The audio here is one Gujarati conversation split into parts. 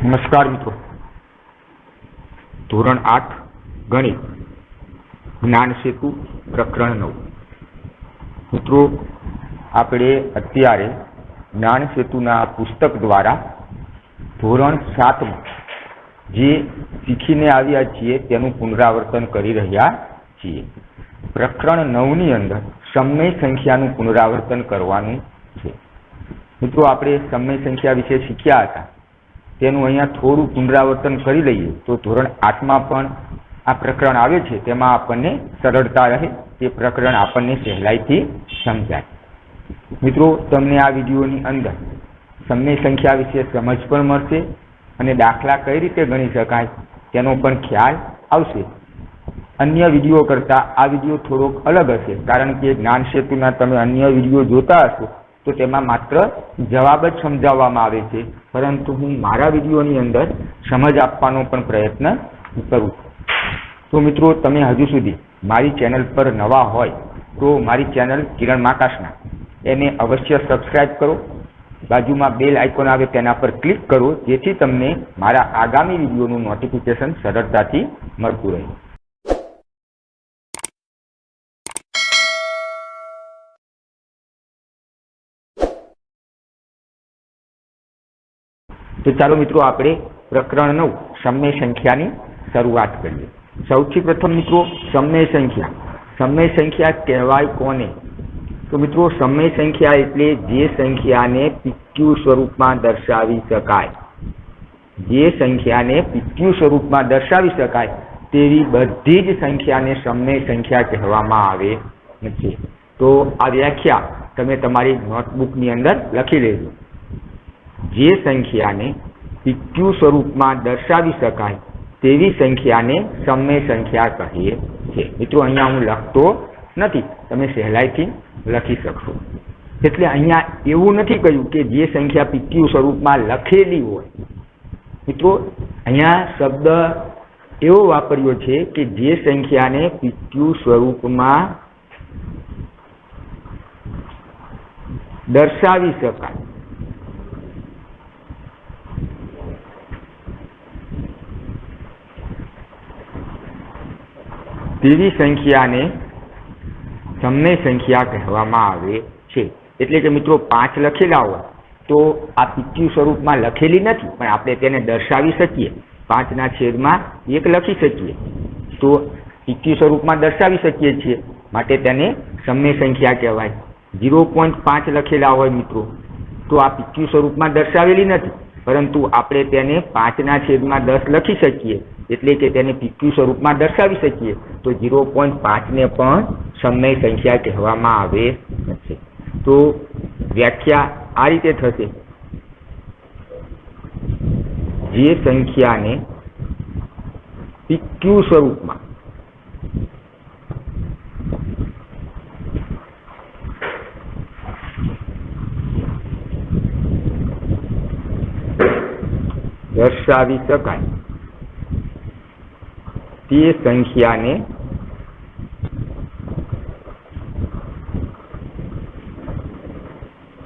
નમસ્કાર મિત્રો, ધોરણ 8 ગણિત જ્ઞાન સેતુ પ્રકરણ 9 મિત્રો, આપણે અત્યારે જ્ઞાન સેતુના પુસ્તક દ્વારા ધોરણ 7 જે શીખીને આવ્યા છીએ તેનું પુનરાવર્તન કરી રહ્યા છીએ. પ્રકરણ 9 ની અંદર સમય સંખ્યાનું પુનરાવર્તન કરવાનું છે. મિત્રો, આપણે સમય સંખ્યા વિશે શીખ્યા હતા તેનું અહીંયા થોડું પુનરાવર્તન કરી લઈએ તો ધોરણ 8માં પણ આ પ્રકરણ આવે છે તેમાં આપણને સરળતા રહે, તે પ્રકરણ આપણને સહેલાઈથી સમજાય. મિત્રો, તમને આ વિડીયોની અંદર સમય સંખ્યા વિશે સમજ પણ મળશે અને દાખલા કઈ રીતે ગણી શકાય તેનો પણ ખ્યાલ આવશે. અન્ય વિડીયો કરતાં આ વિડીયો થોડોક અલગ હશે, કારણ કે જ્ઞાન સેતુના તમે અન્ય વિડીયો જોતા હશો તો તેમાં માત્ર જવાબ જ સમજાવવામાં આવે છે, પરંતુ હું મારા વિડીયોની અંદર સમજ આપવાનો પણ પ્રયત્ન કરું છું. તો મિત્રો, તમે હજુ સુધી મારી ચેનલ પર નવા હોય તો મારી ચેનલ કિરણ માકાશના એને અવશ્ય સબસ્ક્રાઈબ કરો, બાજુમાં બેલ આઇકોન આવે તેના પર ક્લિક કરો, જેથી તમને મારા આગામી વિડીયોનું નોટિફિકેશન સરળતાથી મળતું રહે. તો ચાલો મિત્રો, આપણે પ્રકરણ 9 સમય સંખ્યાની શરૂઆત કરીએ. સૌથી પ્રથમ મિત્રો, સમય સંખ્યા કહેવાય કોને? તો મિત્રો, સમય સંખ્યા એટલે જે સંખ્યાને PQ સ્વરૂપમાં દર્શાવી શકાય, તેવી બધી જ સંખ્યાને સમય સંખ્યા કહેવામાં આવે છે. તો આ વ્યાખ્યા તમે તમારી નોટબુકની અંદર લખી લેજો. જે સંખ્યાને PQ સ્વરૂપમાં દર્શાવી શકાય તેવી સંખ્યાને સમય સંખ્યા કહીએ છીએ. મિત્રો, અહીંયા હું લખતો નથી, તમે સહેલાઈથી લખી શકશો. એટલે અહીંયા એવું નથી કહ્યું કે જે સંખ્યા PQ સ્વરૂપમાં લખેલી હોય. મિત્રો, અહીંયા શબ્દ એવો વાપર્યો છે કે જે સંખ્યાને PQ સ્વરૂપમાં દર્શાવી શકાય તેવી સંખ્યાને સમય સંખ્યા કહેવામાં આવે છે. એટલે કે મિત્રો, 5 લખેલા હોય તો આ PQ સ્વરૂપમાં લખેલી નથી, પણ આપણે તેને દર્શાવી શકીએ, 5/1 લખી શકીએ, તો PQ સ્વરૂપમાં દર્શાવી શકીએ છીએ, માટે તેને સમય સંખ્યા કહેવાય. 0.5 લખેલા હોય મિત્રો તો આ PQ સ્વરૂપમાં દર્શાવેલી નથી, પરંતુ આપણે તેને 5/10 લખી શકીએ, એટલે કે તેને PQ સ્વરૂપમાં દર્શાવી શકીએ, તો 0.5 ને પણ સમય સંખ્યા કહેવામાં આવે છે. તો વ્યાખ્યા આ રીતે થશે: જે સંખ્યાને PQ સ્વરૂપમાં દર્શાવી શકાય તે સંખ્યાને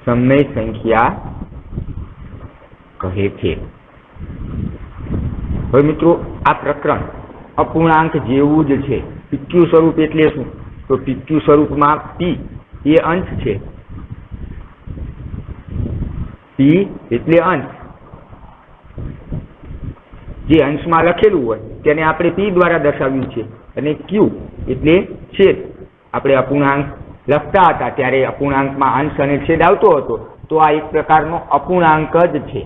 સમય સંખ્યા કહે છે. હવે મિત્રો, આ પ્રકરણ અપૂર્ણાંક જેવું જ છે. PQ સ્વરૂપ એટલે શું? તો PQ સ્વરૂપમાં P એ અંશ છે. P એટલે અંશ. જે અંશમાં લખેલું હોય તેને આપણે P દ્વારા દર્શાવ્યું છે, અને Q એટલે છેદ. આપણે અપૂર્ણાંક લખતા હતા ત્યારે અપૂર્ણાંકમાં અંશ અને છેદ આવતો હતો, તો આ એક પ્રકારનો અપૂર્ણાંક જ છે.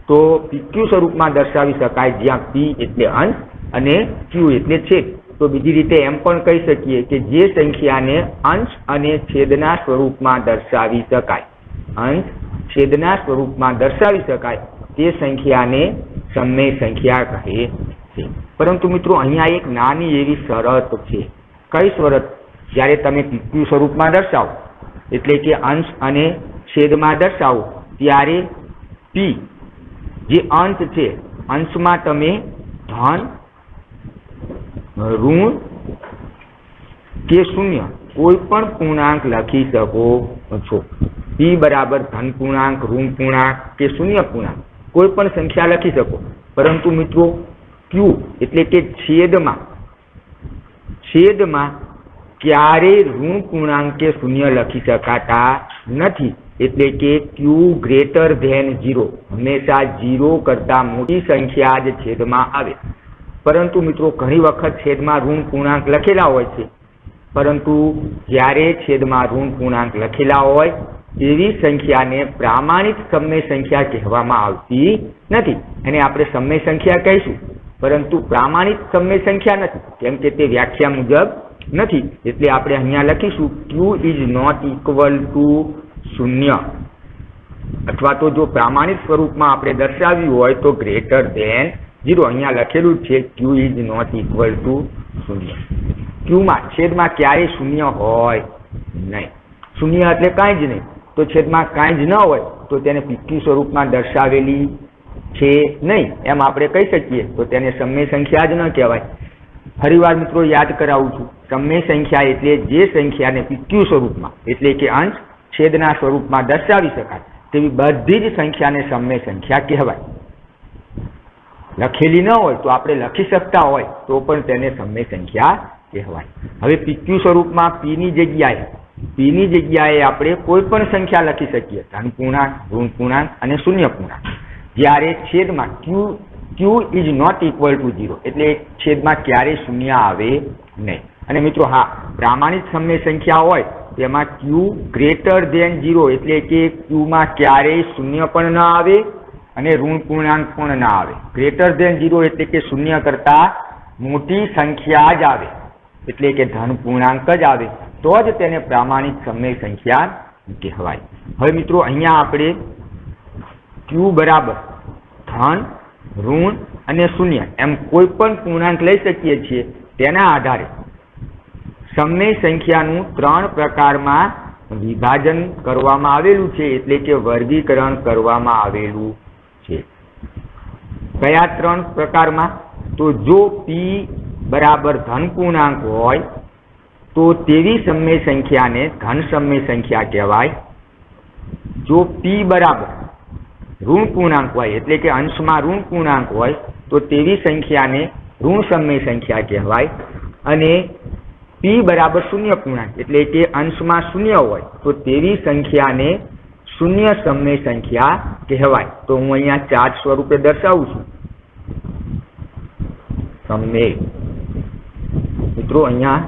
તો PQ સ્વરૂપમાં દર્શાવી શકાય જ્યાં P એટલે અંશ અને Q એટલે છેદ. તો બીજી રીતે એમ પણ કહી શકીએ કે જે સંખ્યાને અંશ અને છેદના સ્વરૂપમાં દર્શાવી શકાય, તે સંખ્યાને સમય સંખ્યા કહે છે. પરંતુ મિત્રો, અહીંયા એક નાની એવી શરત છે. કઈ શરત? જ્યારે તમે PQ સ્વરૂપમાં દર્શાવો, એટલે કે અંશ અને છેદમાં દર્શાવો, ત્યારે P જે અંશ છે, અંશમાં તમે ધન, ઋણ કે શૂન્ય કોઈ પણ પૂર્ણાંક લખી શકો છો. p બરાબર ધન પૂર્ણાંક, ઋણ પૂર્ણાંક કે શૂન્ય પૂર્ણાંક કોઈ પણ સંખ્યા લખી શકો, પરંતુ મિત્રો ક્યુ એટલે કે છેદમાં ક્યારેય ઋણ પૂર્ણાંકે શૂન્ય લખી શકાતા નથી. એટલે કે ક્યુ ગ્રેટર ધેન 0, હંમેશા 0 કરતા મોટી સંખ્યા જ છેદમાં આવે. પરંતુ મિત્રો ઘણી વખત છેદમાં ઋણ પૂર્ણાંક લખેલા હોય છે, પરંતુ જ્યારે છેદમાં ઋણ પૂર્ણાંક લખેલા હોય એવી સંખ્યાને પ્રામાણિક સમય સંખ્યા કહેવામાં આવતી નથી. એને આપણે સમય સંખ્યા કહીશું, પરંતુ પ્રામાણિક સમય સંખ્યા નથી, કેમ કે તે વ્યાખ્યા મુજબ નથી. એટલે આપણે અહીંયા લખીશું ક્યુ ઇઝ નોટ ઇક્વલ ટુ 0, અથવા તો જો પ્રામાણિક સ્વરૂપમાં આપણે દર્શાવ્યું હોય તો ગ્રેટર ધેન 0. અહીંયા લખેલું છે ક્યુ ઇઝ નોટ ઇક્વલ ટુ 0. ક્યુમાં છેદમાં ક્યારેય શૂન્ય હોય નહીં. શૂન્ય એટલે કાંઈ જ નહીં. તો છેદમાં કાંઈ જ ન હોય તો તેને પીક્યુ સ્વરૂપમાં દર્શાવેલી છે નહીં એમ આપણે કહી શકીએ, તો તેને સમય સંખ્યા જ ન કહેવાય. ફરીવાર મિત્રો યાદ કરાવું છું, સમય સંખ્યા એટલે જે સંખ્યાને પીક્યુ સ્વરૂપમાં એટલે કે અંશ છેદના સ્વરૂપમાં દર્શાવી શકાય તેવી બધી જ સંખ્યાને સમય સંખ્યા કહેવાય. લખેલી ન હોય તો આપણે લખી શકતા હોય તો પણ તેને સમય સંખ્યા કહેવાય. હવે પીક્યુ સ્વરૂપમાં પીની જગ્યાએ આપણે કોઈ પણ સંખ્યા લખી શકીએ, ધન પૂર્ણાંક, ઋણ પૂર્ણાંક અને શૂન્ય પૂર્ણાંક. જ્યારે છેદમાં ક્યુ ઇઝ નોટ ઇક્વલ ટુ 0 એટલે છેદમાં ક્યારેય શૂન્ય આવે નહીં. અને મિત્રો હા, પ્રામાણિક સમય સંખ્યા હોય તેમાં ક્યુ ગ્રેટર ધેન 0 એટલે કે ક્યુમાં ક્યારેય શૂન્ય પણ ન આવે અને ઋણ પૂર્ણાંક પણ ના આવે. ગ્રેટર ધેન 0 એટલે કે શૂન્ય કરતા મોટી સંખ્યા જ આવે, એટલે કે ધન પૂર્ણાંક જ આવે, તો જ તેને પ્રામાણિક સમય સંખ્યા કહેવાય. હવે મિત્રો અહીંયા આપણે ક્યુ બરાબર ધન, ઋણ અને શૂન્ય એમ કોઈ પણ પૂર્ણાંક લઈ શકીએ છીએ. તેના આધારે સમય સંખ્યાનું 3 પ્રકારમાં વિભાજન કરવામાં આવેલું છે, એટલે કે વર્ગીકરણ કરવામાં આવેલું છે. કયા 3 પ્રકારમાં? તો જો પી બરાબર ધન પૂર્ણાંક હોય તો તેવી સમય સંખ્યાને ધન સમય સંખ્યા કહેવાય. જો પી બરાબર ઋણ પૂર્ણાંક હોય એટલે કે અંશમાં ઋણ પૂર્ણાંક હોય તો તેવી સંખ્યાને ઋણ સમય સંખ્યા કહેવાય. અને પી બરાબર શૂન્ય પૂર્ણાંક એટલે કે અંશમાં શૂન્ય હોય તો તેવી સંખ્યાને શૂન્ય સમય સંખ્યા કહેવાય. તો હું અહીંયા ચાર્ટ સ્વરૂપે દર્શાવું છું. સમય મિત્રો અહીંયા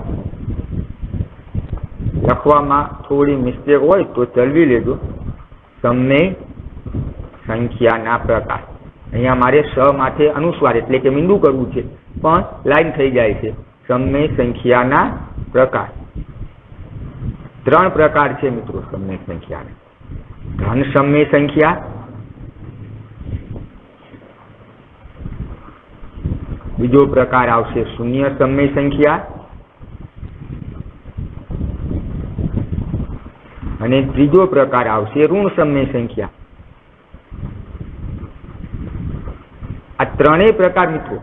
લખવામાં થોડી મિસ્ટેક હોય તો ચલવી લેજો. સમય સંખ્યાના પ્રકાર, અહીંયા મારે સ માથે અનુસ્વાર એટલે કે મીંડું કરવું છે પણ લાઈન થઈ જાય છે. સમય સંખ્યાના પ્રકાર 3 પ્રકાર છે મિત્રો સમય સંખ્યાના. ધન સમય સંખ્યા, બીજો પ્રકાર આવશે શૂન્ય સમય સંખ્યા, અને ત્રીજો પ્રકાર આવશે ઋણ સમય સંખ્યા. આ ત્રણેય પ્રકાર મિત્રો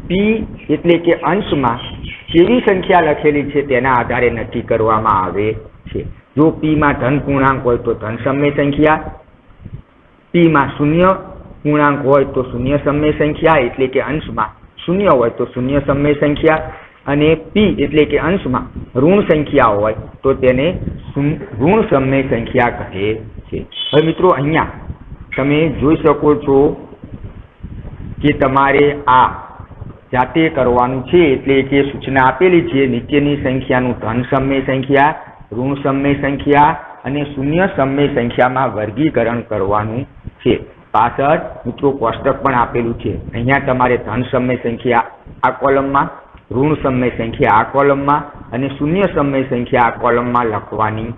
પી એટલે કે અંશમાં કેવી સંખ્યા લખેલી છે તેના આધારે નક્કી કરવામાં આવે છે. જો પી માં ધન પૂર્ણાંક હોય તો ધન સમય સંખ્યા, પી માં શૂન્ય પૂર્ણાંક હોય તો શૂન્ય સમય સંખ્યા એટલે કે અંશમાં શૂન્ય હોય તો શૂન્ય સમય સંખ્યા, અને પી એટલે કે અંશમાં ઋણ સંખ્યા હોય તો તેને ઋણ સમય સંખ્યા કહે છે. હવે મિત્રો અહીંયા તમે જોઈ શકો છો કે તમારે આ જાતે કરવાનું છે, એટલે કે સૂચના આપેલી છે. નીચેની સંખ્યાનું ધન સમય સંખ્યા, ઋણ સમય સંખ્યા અને શૂન્ય સમય સંખ્યામાં વર્ગીકરણ કરવાનું છે. પાછળ મિત્રો કોષ્ટક પણ આપેલું છે. અહીંયા તમારે ધન સમય સંખ્યા આ કોલમમાં, ઋણ સમય સંખ્યા આ કોલમમાં અને શૂન્ય સમય સંખ્યા આ કોલમમાં લખવાની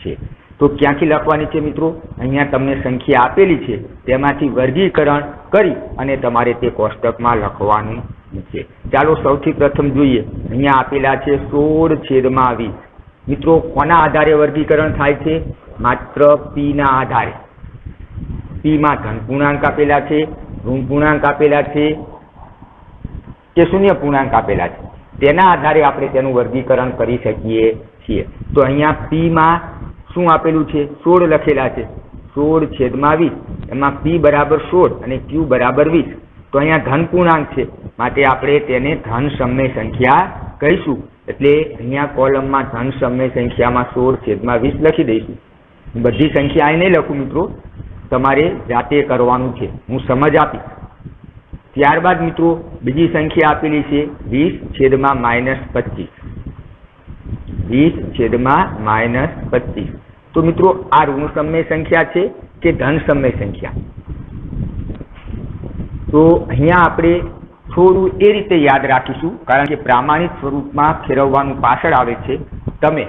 છે. તો ક્યાંથી લખવાની છે મિત્રો? અહીંયા તમને સંખ્યા આપેલી છે તેમાંથી વર્ગીકરણ કરી અને તમારે તે કોષ્ટકમાં લખવાનું છે. ચાલો સૌથી પ્રથમ જોઈએ. અહીંયા આપેલા છે 16/20. મિત્રો કોના આધારે વર્ગીકરણ થાય છે? માત્ર પી ના આધારે. પી માં ધન પૂર્ણાંક આપેલા છે, ઋણ પૂર્ણાંક આપેલા છે કે શૂન્ય પૂર્ણાંક આપેલા છે, તેના આધારે આપણે તેનું વર્ગીકરણ કરી શકીએ છીએ. તો અહીંયા પી માં શું આપેલું છે? 16 લખેલા છે. 16/20 એમાં p બરાબર 16 અને q બરાબર 20. તો અહીંયા ધન પૂર્ણાંક છે માટે આપણે તેને ધન સમય સંખ્યા કહીશું. એટલે અહીંયા કોલમમાં ધન સમય સંખ્યામાં 16/20 લખી દઈશું. બધી સંખ્યા અહીં નહીં લખું મિત્રો, તમારે જાતે કરવાનું છે, હું સમજ આપીશ. ત્યારબાદ મિત્રો બીજી સંખ્યા આપેલી છે 20/-25. 20/-25. તો મિત્રો આ ઋણ સમય સંખ્યા છે કે ધન સમય સંખ્યા? તો અહીંયા આપણે થોડું એ રીતે યાદ રાખીશું, કારણ કે પ્રામાણિક સ્વરૂપમાં ફેરવવાનું પાછળ આવે છે. તમે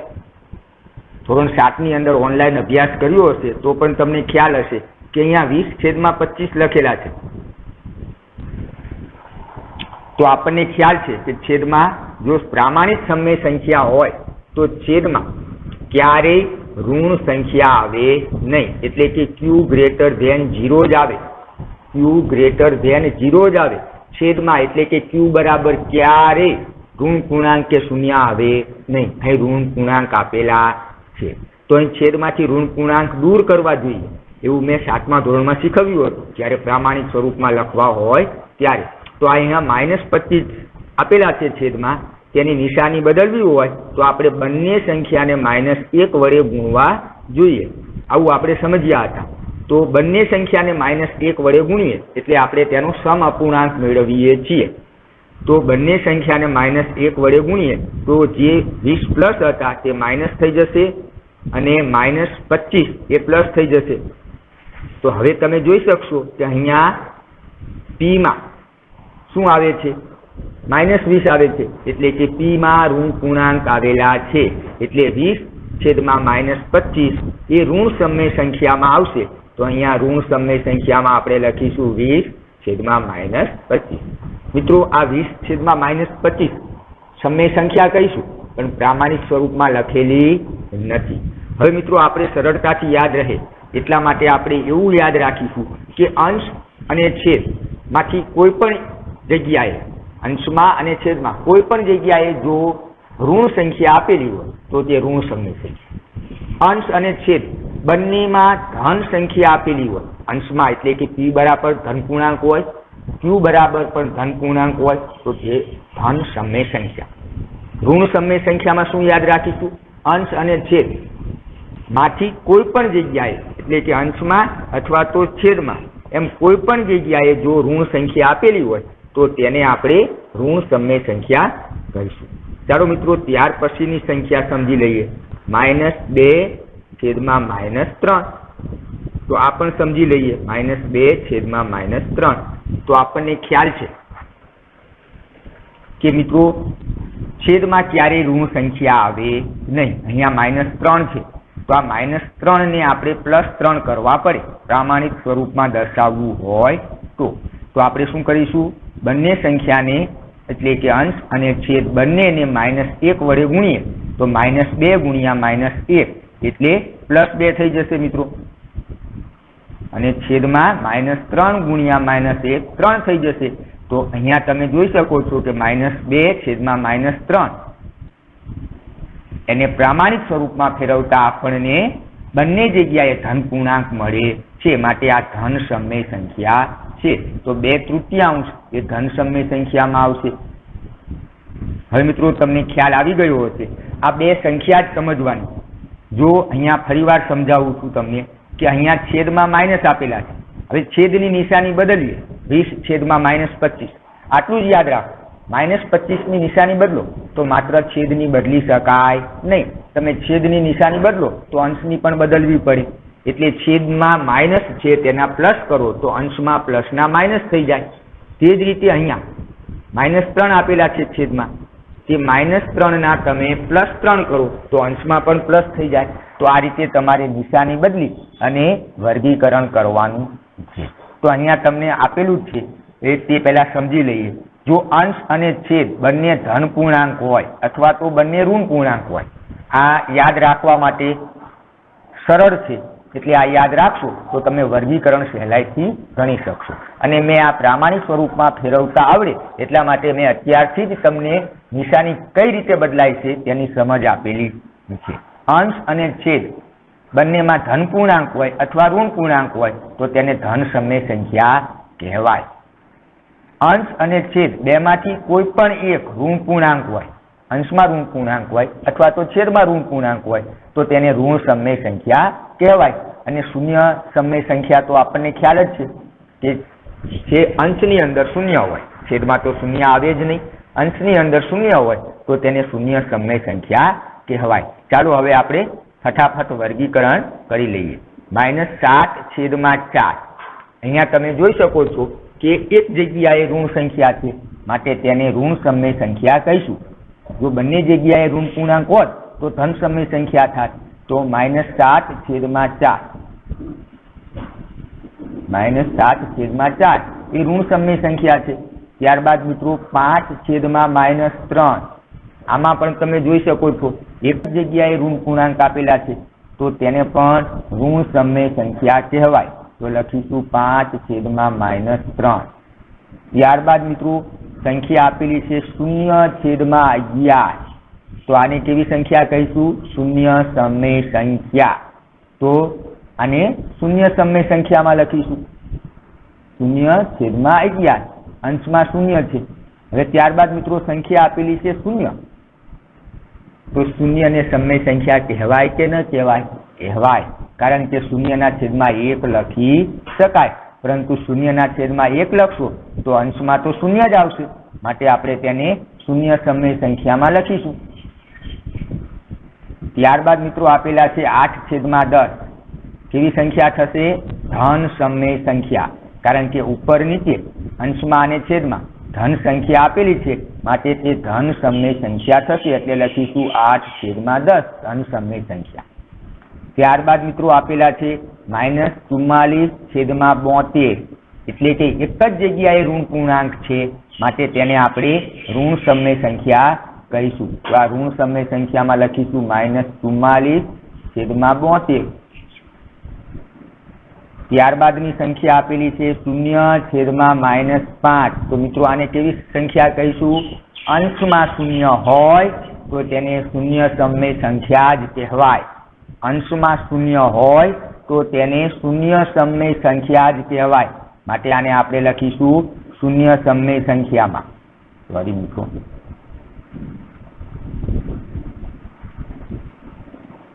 ધોરણ 7ની અંદર ઓનલાઈન અભ્યાસ કર્યો હશે તો પણ તમને ખ્યાલ હશે કે અહીંયા 20/25 લખેલા છે. તો આપણને ખ્યાલ છે કે છેદમાં જો પ્રામાણિક સમય સંખ્યા હોય તો છેદમાં ક્યારેય ઋણ સંખ્યા આવે નહીં, એટલે કે q > 0 જ આવે. q > 0 જ આવે છેદમાં, એટલે કે q બરાબર ક્યારેય ઋણ પૂર્ણાંક કે શૂન્ય આવે નહીં. અહીં ઋણ પૂર્ણાંક આપેલા છે તો અહીં છેદમાંથી ઋણ પૂર્ણાંક દૂર કરવા જોઈએ, એવું મેં 7મા ધોરણમાં શીખવ્યું હતું જ્યારે પ્રામાણિક સ્વરૂપમાં લખવા હોય ત્યારે. તો અહીંયા -25 આપેલા છે છેદમાં, તેની નિશાની બદલવી હોય તો આપણે બંને સંખ્યાને -1 વડે ગુણવા જોઈએ. આવું આપણે સમજ્યા હતા. તો બંને સંખ્યાને -1 વડે ગુણીએ એટલે આપણે તેનો સમઅપૂર્ણાંક મેળવીએ છીએ. તો બંને સંખ્યાને -1 વડે ગુણીએ તો જે 20 પ્લસ હતા તે માઇનસ થઈ જશે અને -25 એ પ્લસ થઈ જશે. તો હવે તમે જોઈ શકશો કે અહીંયા p માં શું આવે છે? -20 આવે છે, એટલે કે p માં ઋણ પૂર્ણાંક આવેલા છે. એટલે 20/-25 એ ઋણ સમય સંખ્યામાં આવશે. તો અહીંયા ઋણ સમય સંખ્યામાં આપણે લખીશું 20/-25. મિત્રો આ 20/-25 સમય સંખ્યા કહીશું પણ પ્રામાણિક સ્વરૂપમાં લખેલી નથી. હવે મિત્રો આપણે સરળતાથી યાદ રહે એટલા માટે આપણે એવું યાદ રાખીશું કે અંશ અને છેદ માંથી કોઈ પણ જગ્યાએ, અંશમાં અને છેદમાં કોઈ પણ જગ્યાએ જો ઋણ સંખ્યા આપેલી હોય તો તે ઋણ સમય સંખ્યા. અંશ અને છેદ બંનેમાં ધન સંખ્યા આપેલી હોય, અંશમાં એટલે કે p બરાબર ધન પૂર્ણાંક હોય, q બરાબર પણ ધન પૂર્ણાંક હોય તો તે ધન સમય સંખ્યા. ઋણ સમય સંખ્યામાં શું યાદ રાખીશું? અંશ અને છેદ માંથી કોઈ પણ જગ્યાએ એટલે કે અંશમાં અથવા તો છેદમાં એમ કોઈ પણ જગ્યાએ જો ઋણ સંખ્યા આપેલી હોય તો તેને આપણે ઋણ સમય સંખ્યા કહીશું. ચાલો મિત્રો ત્યાર પછીની સંખ્યા સમજી લઈએ. -2/-3. તો આ પણ સમજી લઈએ. -2/-3. તો આપણને ખ્યાલ છે કે મિત્રો છેદમાં ક્યારેય ઋણ સંખ્યા આવે નહીં. અહીંયા -3 છે તો આ -3 ને આપણે +3 કરવા પડે પ્રામાણિક સ્વરૂપમાં દર્શાવવું હોય તો આપણે શું કરીશું? બંને સંખ્યાને એટલે કે અંશ અને છેદ બંનેને -1 વડે ગુણીએ તો -2 × -1 એટલે +2 થઈ જશે મિત્રો. અને છેદમાં -3 × -1 3 થઈ જશે. તો અહીંયા તમે જોઈ શકો છો કે -2/-3 એને પ્રામાણિક સ્વરૂપમાં ફેરવતા આપણને બંને જગ્યાએ ધન પૂર્ણાંક મળે છે, માટે આ ધન સમય સંખ્યા છે. તો 2/3 એ ધન સમય સંખ્યામાં આવશે. હવે મિત્રો તમને ખ્યાલ આવી ગયો હશે. આ બે સંખ્યા જ સમજવાની. જો અહીંયા ફરીવાર સમજાવું છું તમને કે અહીંયા છેદમાં માઇનસ આપેલા છે. હવે છેદની નિશાની બદલીએ 20/-25. આટલું જ યાદ રાખો. -25ની નિશાની બદલો તો માત્ર છેદની બદલી શકાય નહીં. તમે છેદની નિશાની બદલો તો અંશની પણ બદલવી પડે. એટલે છેદમાં માઇનસ છે તેના પ્લસ કરો તો અંશમાં પ્લસના માઇનસ થઈ જાય. તે જ રીતે અહીંયા -3 આપેલા છે છેદમાં, તે -3 ના તમે +3 કરો તો અંશમાં પણ પ્લસ થઈ જાય. તો આ રીતે તમારે નિશાની બદલી અને વર્ગીકરણ કરવાનું છે. તો અહીંયા તમને આપેલું જ છે તે પહેલા સમજી લઈએ. જો અંશ અને છેદ બંને ધન પૂર્ણાંક હોય અથવા તો બંને ઋણ પૂર્ણાંક હોય, આ યાદ રાખવા માટે સરળ છે. એટલે આ યાદ રાખશો તો તમે વર્ગીકરણ સહેલાઈથી ગણી શકશો. અને મેં આ પ્રામાણિક સ્વરૂપમાં ફેરવતા આવડે એટલા માટે મેં અત્યારથી જ તમને નિશાની કઈ રીતે બદલાય છે તેની સમજ આપેલી છે. અંશ અને છેદ બંનેમાં ધન પૂર્ણાંક હોય અથવા ઋણ પૂર્ણાંક હોય તો તેને ધન સમય સંખ્યા કહેવાય. અંશ અને છેદ બેમાંથી કોઈ પણ એક ઋણ પૂર્ણાંક હોય, અંશમાં ઋણ પૂર્ણાંક હોય અથવા તો છેદમાં ઋણ પૂર્ણાંક હોય તો તેને ઋણ સમય સંખ્યા કહેવાય. અને શૂન્ય સમય સંખ્યા તો આપણને ખ્યાલ જ છે કે જે અંશની અંદર શૂન્ય હોય, છેદમાં તો શૂન્ય આવે જ નહીં, અંશની અંદર શૂન્ય હોય તો તેને શૂન્ય સમય સંખ્યા કહેવાય. ચાલો હવે આપણે ફટાફટ વર્ગીકરણ કરી લઈએ. -7/4 અહીંયા તમે જોઈ શકો છો કે એક જગ્યાએ ઋણ સંખ્યા છે માટે તેને ઋણ સમય સંખ્યા કહીશું. જો બંને જગ્યાએ ઋણ પૂર્ણાંક હોત તો ધન સમય સંખ્યા થાત. તો -7/4 -7/4 એ ઋણ સમય સંખ્યા છે. ત્યારબાદ મિત્રો 5/-3 આમાં પણ તમે જોઈ શકો છો એક જગ્યાએ ઋણ પૂર્ણાંક આપેલા છે તો તેને પણ ઋણ સમય સંખ્યા કહેવાય. તો લખીશું 5/-3. ત્યારબાદ મિત્રો સંખ્યા આપેલી છે 0/11 તો આને કેવી સંખ્યા કહીશું? શૂન્ય સમય સંખ્યા. તો આને શૂન્ય સમય સંખ્યામાં લખીશું 0/11. અંશમાં શૂન્ય છે. હવે ત્યારબાદ મિત્રો સંખ્યા આપેલી છે 0 તો શૂન્યને સમય સંખ્યા કહેવાય કે ન કહેવાય? કહેવાય, કારણ કે શૂન્યના છેદમાં 1 લખી શકાય, પરંતુ શૂન્યના છેદમાં 1 લખશો તો અંશમાં તો શૂન્ય જ આવશે, માટે આપણે તેને શૂન્ય સમય સંખ્યામાં લખીશું. ત્યારબાદ મિત્રો આપેલા છે 8/10 કેવી સંખ્યા થશે? ધન સમય સંખ્યા, કારણ કે ઉપર નીચે અંશમાં અને છેદમાં ધન સંખ્યા આપેલી છે માટે તે ધન સમય સંખ્યા થશે, એટલે લખીશું 8/10 ધન સમય સંખ્યા. ત્યારબાદ મિત્રો આપેલા છે -44/72 એટલે કે એક જ જગ્યાએ ઋણ પૂર્ણાંક છે માટે તેને આપણે ઋણ સમય સંખ્યા કહીશું. તો આ ઋણ સમય સંખ્યામાં લખીશું -44/72. ત્યારબાદની સંખ્યા આપેલી છે 0/-5 તો મિત્રો આને કેવી સંખ્યા કહીશું? અંશમાં શૂન્ય હોય તો તેને શૂન્ય સમય સંખ્યા જ કહેવાય. અંશમાં શૂન્ય હોય તો તેને શૂન્ય સમય સંખ્યા જ કહેવાય, માટે આને આપણે લખીશું શૂન્ય સમય સંખ્યામાં. સોરી મિત્રો,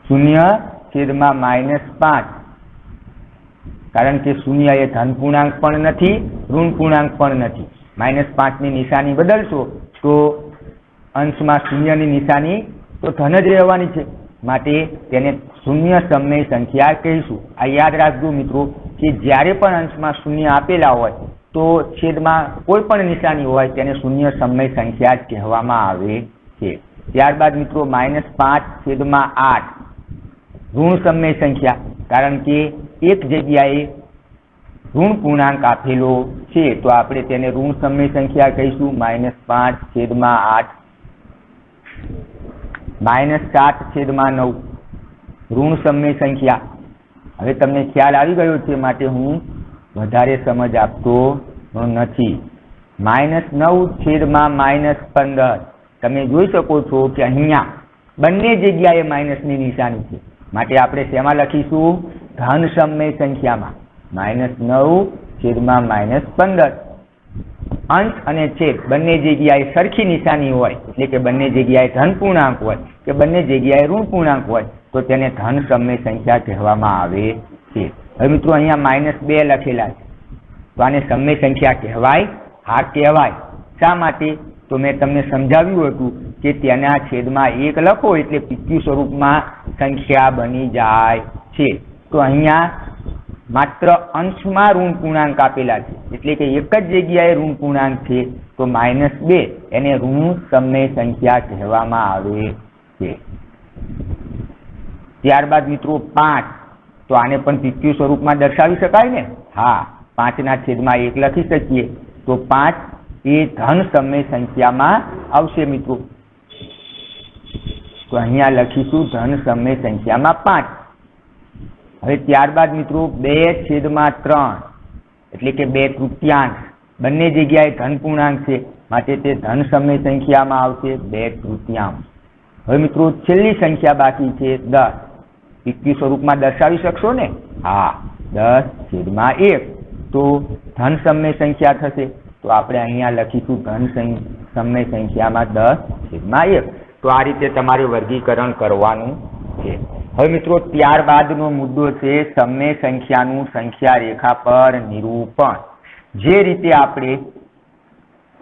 0/-5 કારણ કે શૂન્ય એ ધન પૂર્ણાંક પણ નથી, ઋણ પૂર્ણાંક પણ નથી. -5 ની નિશાની બદલશો તો અંશમાં શૂન્યની નિશાની તો ધન જ રહેવાની છે, માટે તેને શૂન્ય સમય સંખ્યા કહીશું. આ યાદ રાખજો મિત્રો કે જ્યારે પણ અંશમાં શૂન્ય આપેલા હોય તો છેદમાં કોઈ પણ નિશાની હોય તેને શૂન્ય સમય સંખ્યા જ કહેવામાં આવે છે. ત્યારબાદ મિત્રો -5/8 ઋણ સમય સંખ્યા, કારણ કે એક જગ્યાએ ઋણ પૂર્ણાંક આપેલો છે તો આપણે તેને ઋણ સમય સંખ્યા કહીશું. -5/8 -7/9 ઋણ સમય સંખ્યા. હવે તમને ખ્યાલ આવી ગયો છે માટે હું વધારે સમજ આપતો નથી. -9/-15 તમે જોઈ શકો છો કે અહીંયા બંને જગ્યાએ માઇનસની નિશાની છે, માટે આપણે શેમાં લખીશું? ધન સમય સંખ્યામાં. -9/-15. અંશ અને છેદ બંને જગ્યાએ સરખી નિશાની હોય એટલે કે બંને જગ્યાએ ધન પૂર્ણાંક હોય કે બંને જગ્યાએ ઋણ પૂર્ણાંક હોય તો તેને ધન સમય સંખ્યા કહેવામાં આવે છે. હવે મિત્રો અહીંયા -2 લખેલા છે તો આને સમય સંખ્યા કહેવાય? હા કહેવાય. શા માટે? તો મેં તમને સમજાવ્યું હતું કે તેના છેદમાં 1 લખો એટલે PQ સ્વરૂપમાં સંખ્યા બની જાય છે. તો અહીંયા માત્ર અંશમાં ઋણ પૂર્ણાંક આપેલા છે એટલે કે એક જ જગ્યાએ ઋણ પૂર્ણાંક છે તો -2 એને ઋણ સમય સંખ્યા કહેવામાં આવે છે. ત્યારબાદ મિત્રો 5 તો આને પણ PQ સ્વરૂપમાં દર્શાવી શકાય ને? હા, 5ના છેદમાં 1 લખી શકીએ તો 5 એ ધન સમય સંખ્યામાં આવશે મિત્રો. તો અહીંયા લખીશું ધન સમય સંખ્યામાં 5. હવે ત્યારબાદ મિત્રો 2/3 એટલે કે 2/3 બંને જગ્યાએ ધન પૂર્ણાંક છે માટે તે ધન સમય સંખ્યામાં આવશે 2/3. હવે મિત્રો છેલ્લી સંખ્યા બાકી છે 10. ઇક્વિ સ્વરૂપમાં દર્શાવી શકશો ને? હા, 10/1 તો ધન સમય સંખ્યા થશે, તો આપણે અહીંયા લખીશું ધન સમય સંખ્યામાં 10/1. તો આ રીતે તમારે વર્ગીકરણ કરવાનું છે. હવે મિત્રો ત્યારબાદનો મુદ્દો છે સમય સંખ્યાનું સંખ્યા રેખા પર નિરૂપણ. જે રીતે આપણે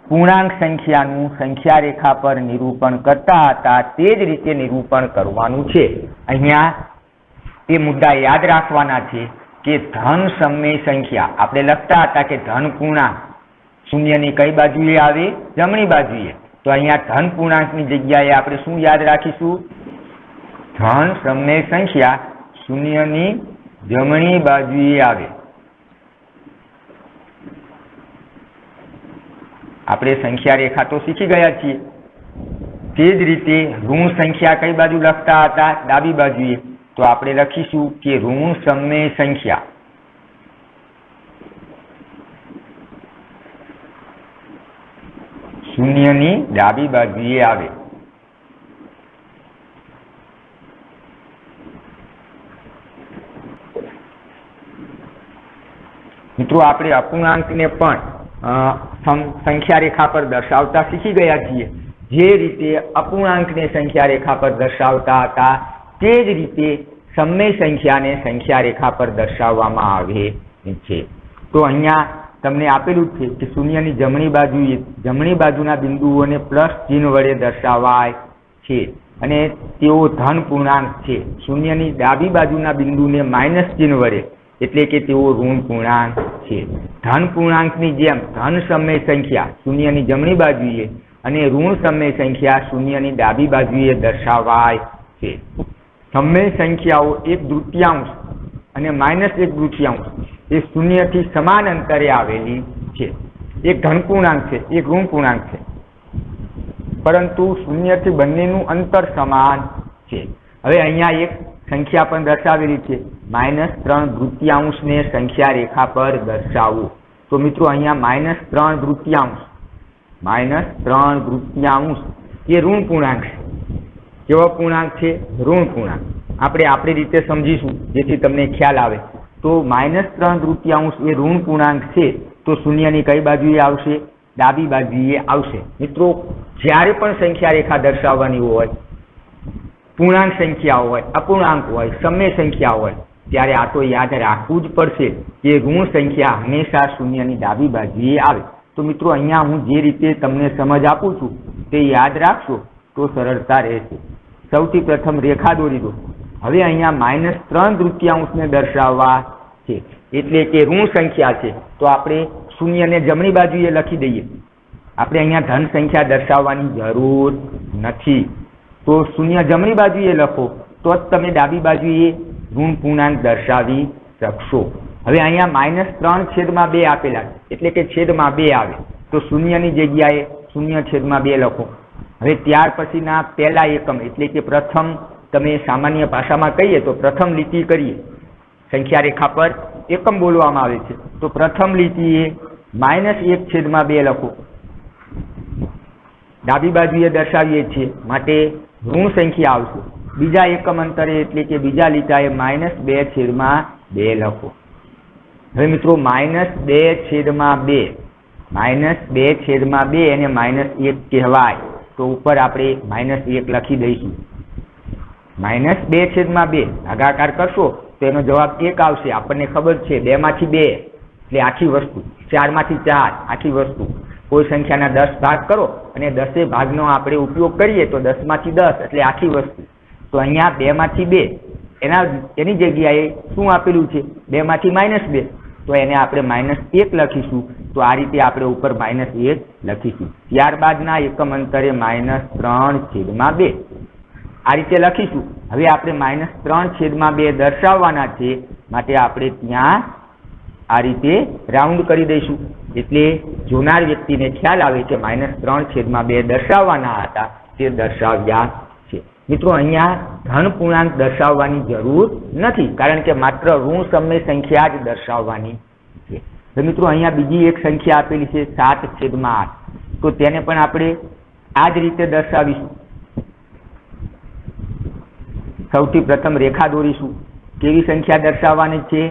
પૂર્ણાંક સંખ્યાનું સંખ્યા રેખા પર નિરૂપણ કરતા હતા તે જ રીતે નિરૂપણ કરવાનું છે. અહીંયા એ મુદ્દા યાદ રાખવાના છે કે ધન સમય સંખ્યા આપણે લખતા હતા કે ધન પૂર્ણાંક શૂન્યની કઈ બાજુએ આવે? જમણી બાજુએ. તો અહીંયા ધન પૂર્ણાંકની જગ્યાએ આપણે શું યાદ રાખીશું? ધન સમય સંખ્યા શૂન્યની જમણી બાજુએ આવે. આપણે સંખ્યા રેખા તો શીખી ગયા છીએ. તે જ રીતે ઋણ સંખ્યા કઈ બાજુ લખતા હતા? ડાબી બાજુએ. તો આપણે લખીશું કે ઋણ સમય સંખ્યા શૂન્યની ડાબી બાજુએ આવે. મિત્રો આપણે અપૂર્ણાંકને પણ સંખ્યા રેખા પર દર્શાવતા શીખી ગયા છીએ. જે રીતે અપૂર્ણાંકને સંખ્યા રેખા પર દર્શાવતા હતા તે જ રીતે સમય સંખ્યાને સંખ્યા રેખા પર દર્શાવવામાં આવે છે. તો અહીંયા તમને આપેલું છે કે શૂન્યની જમણી બાજુના બિંદુઓને પ્લસ ચિહ્ન વડે દર્શાવાય છે અને તેઓ ધન પૂર્ણાંક છે. શૂન્યની ડાબી બાજુના બિંદુને માઇનસ ચિહ્ન વડે એટલે કે તેઓ ઋણ પૂર્ણાંક છે. ધન પૂર્ણાંકની જેમ ધન સમય સંખ્યા શૂન્યની જમણી બાજુએ અને ઋણ સમય સંખ્યા શૂન્યની ડાબી બાજુએ દર્શાવાય છે. સમય સંખ્યાઓ 1/3 અને -1/3 એ શૂન્યથી સમાન અંતરે આવેલી છે. એક ધન પૂર્ણાંક છે, એક ઋણ પૂર્ણાંક છે, પરંતુ શૂન્યથી બંનેનું અંતર સમાન છે. હવે અહીંયા એક સંખ્યા પણ દર્શાવેલી છે -3/3 ને સંખ્યા રેખા પર દર્શાવવું. તો મિત્રો અહીંયા -3/3 એ ઋણ પૂર્ણાંક છે. કેવો પૂર્ણાંક છે? ઋણ પૂર્ણાંક. આપણે આપણી રીતે સમજીશું જેથી તમને ખ્યાલ આવે. તો -3/3 એ ઋણ પૂર્ણાંક છે તો શૂન્યની કઈ બાજુએ આવશે? ડાબી બાજુએ આવશે. મિત્રો જ્યારે પણ સંખ્યા રેખા દર્શાવવાની હોય, પૂર્ણાંક સંખ્યા હોય, અપૂર્ણાંક હોય, સમય સંખ્યા હોય, ત્યારે આ તો યાદ રાખવું જ પડશે કે ઋણ સંખ્યા હંમેશા શૂન્યની ડાબી બાજુએ આવે. તો મિત્રો અહીંયા હું જે રીતે તમને સમજ આપું છું તે યાદ રાખશો તો સરળતા રહેશે. સૌથી પ્રથમ રેખા દોરી દો. હવે અહીંયા -3/3 ને દર્શાવવા છે એટલે કે ઋણ સંખ્યા છે તો આપણે શૂન્યને જમણી બાજુએ લખી દઈએ. આપણે અહીંયા ધન સંખ્યા દર્શાવવાની જરૂર નથી. તો શૂન્ય જમણી બાજુએ લખો તો જ તમે ડાબી બાજુએ ઋણ પૂર્ણાંક દર્શાવી શકશો. હવે અહીંયા -3/2 આપેલા એટલે કે છેદમાં 2 આવે તો શૂન્યની જગ્યાએ 0/2 લખો. હવે ત્યાર પછીના પહેલા એકમ એટલે કે પ્રથમ, તમે સામાન્ય ભાષામાં કહીએ તો પ્રથમ લીટી કરીએ. સંખ્યા રેખા પર એકમ બોલવામાં આવે છે તો પ્રથમ લીટીએ -1/2 લખો. ડાબી બાજુએ દર્શાવીએ છીએ માટે ઋણ સંખ્યા આવશે. બીજા એકમ અંતરે એટલે કે બીજા લીટાએ -2/2 લખો. હવે મિત્રો -2/2 એને -1 કહેવાય તો ઉપર આપણે -1 લખી દઈશું. -2/2 ભાગાકાર કરશો તો એનો જવાબ 1 આવશે. આપણને ખબર છે 2 માંથી 2 એટલે આખી વસ્તુ, 4 માંથી 4 આખી વસ્તુ. કોઈ સંખ્યાના 10 ભાગ કરો અને 10 ભાગનો આપણે ઉપયોગ કરીએ તો 10 માંથી 10 એટલે આખી વસ્તુ. તો અહીંયા 2 માંથી 2 એની જગ્યાએ શું આપેલું છે? 2 માંથી -2 તો એને આપણે -1 લખીશું. તો આ રીતે આપણે ઉપર -1 લખીશું. ત્યારબાદના એકમ અંતરે -3/2 આ રીતે લખીશું. હવે આપણે -3/2 દર્શાવવાના છે માટે આપણે ત્યાં આ રીતે રાઉન્ડ કરી દઈશું એટલે જોનાર વ્યક્તિને ખ્યાલ આવે કે -3/2 દર્શાવવાના હતા તે દર્શાવ્યા છે. મિત્રો અહીંયા ધન પૂર્ણાંક દર્શાવવાની જરૂર નથી કારણ કે માત્ર ઋણ સમય સંખ્યા જ દર્શાવવાની છે. તો મિત્રો અહીંયા બીજી એક સંખ્યા આપેલી છે 7/8 તો તેને પણ આપણે આ જ રીતે દર્શાવીશું. સૌથી પ્રથમ રેખા દોરીશું. કેવી સંખ્યા દર્શાવવાની છે?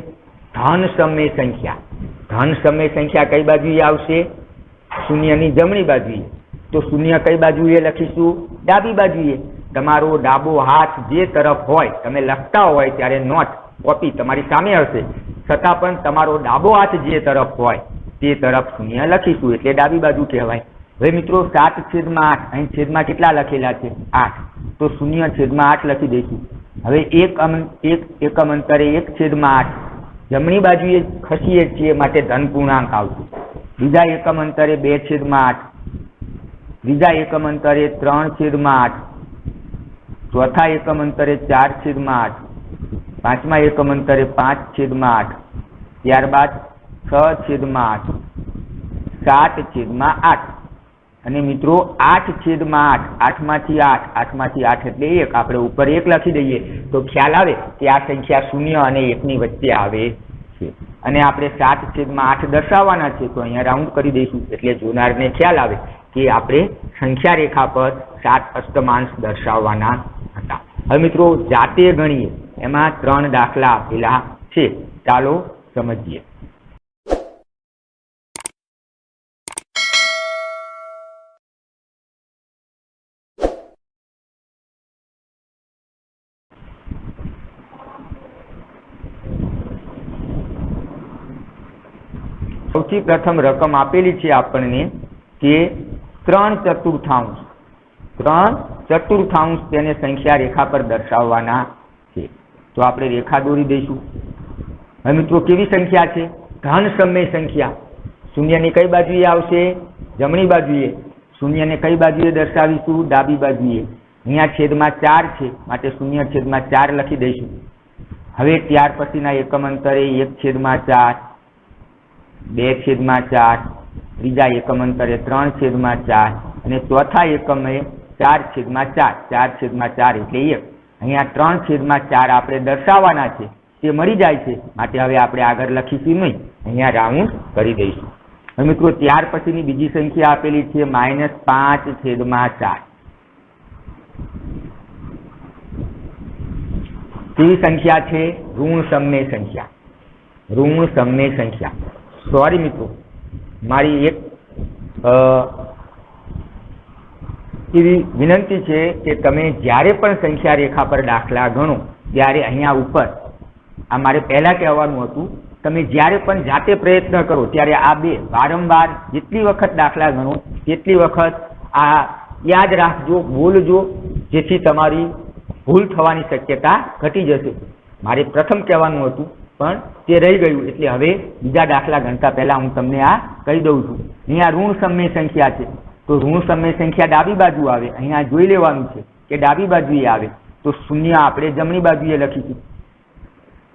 ધન સમય સંખ્યા. ધન સમય સંખ્યા કઈ બાજુએ આવશે? શૂન્યની જમણી બાજુએ. તો શૂન્ય કઈ બાજુએ લખીશું? ડાબી બાજુએ. તમારો ડાબો હાથ જે તરફ હોય, તમે લખતા હોય ત્યારે નોટ કોપી તમારી સામે હશે, છતાં પણ તમારો ડાબો હાથ જે તરફ હોય તે તરફ શૂન્ય લખીશું, એટલે ડાબી બાજુ કહેવાય. હવે મિત્રો 7/8, અહીં છેદમાં કેટલા લખેલા છે? 8. તો 0/8 લખી દઈશું. હવે એકમ અંતરે 1/8 જમણી બાજુએ ખસીએ છીએ માટે ધન પૂર્ણાંક આવશે. બીજા એકમ અંતરે 2/8, ત્રીજા એકમ અંતરે 3/8, ચોથા એકમ અંતરે 4/8, પાંચમા એકમ અંતરે 5/8, ત્યારબાદ 6/8, 7/8 અને મિત્રો 8/8. 8માંથી 8 એટલે 1. આપણે ઉપર 1 લખી દઈએ તો ખ્યાલ આવે કે આ સંખ્યા 0 અને 1 ની વચ્ચે આવે છે. અને આપણે 7/8 દર્શાવવાના છે, તો અહીંયા રાઉન્ડ કરી દઈશું, એટલે જોનારને ખ્યાલ આવે કે આપણે સંખ્યા રેખા પર 7 અષ્ટમાંશ દર્શાવવાના હતા. હવે મિત્રો જાતે ગણીએ, એમાં 3 દાખલા આપેલા છે. ચાલો સમજીએ. સૌથી પ્રથમ રકમ આપેલી છે આપણને કે 3/4. 3/4 તેને સંખ્યા રેખા પર દર્શાવવાના છે. તો આપણે રેખા દોરી દઈશું. હવે મિત્રો કેવી સંખ્યા છે? ધન સમય સંખ્યા. શૂન્યની કઈ બાજુએ આવશે? જમણી બાજુએ. શૂન્યને કઈ બાજુએ દર્શાવીશું? ડાબી બાજુએ. અહીંયા છેદમાં 4 છે માટે 0/4 લખી દઈશું. હવે ત્યાર પછીના એકમ અંતરે 1/4, 2/4, ત્રીજા એકમ અંતરે 3/4 અને ચોથા એકમે 4/4. 4/4 એટલે 1. અહીંયા 3/4 આપણે દર્શાવવાના છે, તે મળી જાય છે માટે હવે આપણે આગળ લખીશું નહીં, અહીંયા રાઉન્ડ કરી દઈશું. હવે મિત્રો ત્યાર પછીની બીજી સંખ્યા આપેલી છે -5/4. કેવી સંખ્યા છે? ઋણ સમય સંખ્યા. ઋણ સમય સંખ્યા. સોરી મિત્રો, મારી એક એવી વિનંતી છે કે તમે જ્યારે પણ સંખ્યા રેખા પર દાખલા ગણો ત્યારે અહીંયા ઉપર, આ મારે પહેલા કહેવાનું હતું, તમે જ્યારે પણ જાતે પ્રયત્ન કરો ત્યારે આ બે વારંવાર જેટલી વખત દાખલા ગણો તેટલી વખત આ યાદ રાખજો, બોલજો, જેથી તમારી ભૂલ થવાની શક્યતા ઘટી જશે. મારે પ્રથમ કહેવાનું હતું પણ તે રહી ગયું, એટલે હવે બીજા દાખલા ગણતા પહેલા હું તમને આ કહી દઉં છું. અહીંયા ઋણ સમય સંખ્યા છે, તો ઋણ સમય સંખ્યા ડાબી બાજુ આવે. અહીંયા જોઈ લેવાનું છે કે ડાબી બાજુએ આવે, તો 0 આપણે જમણી બાજુએ લખીશું.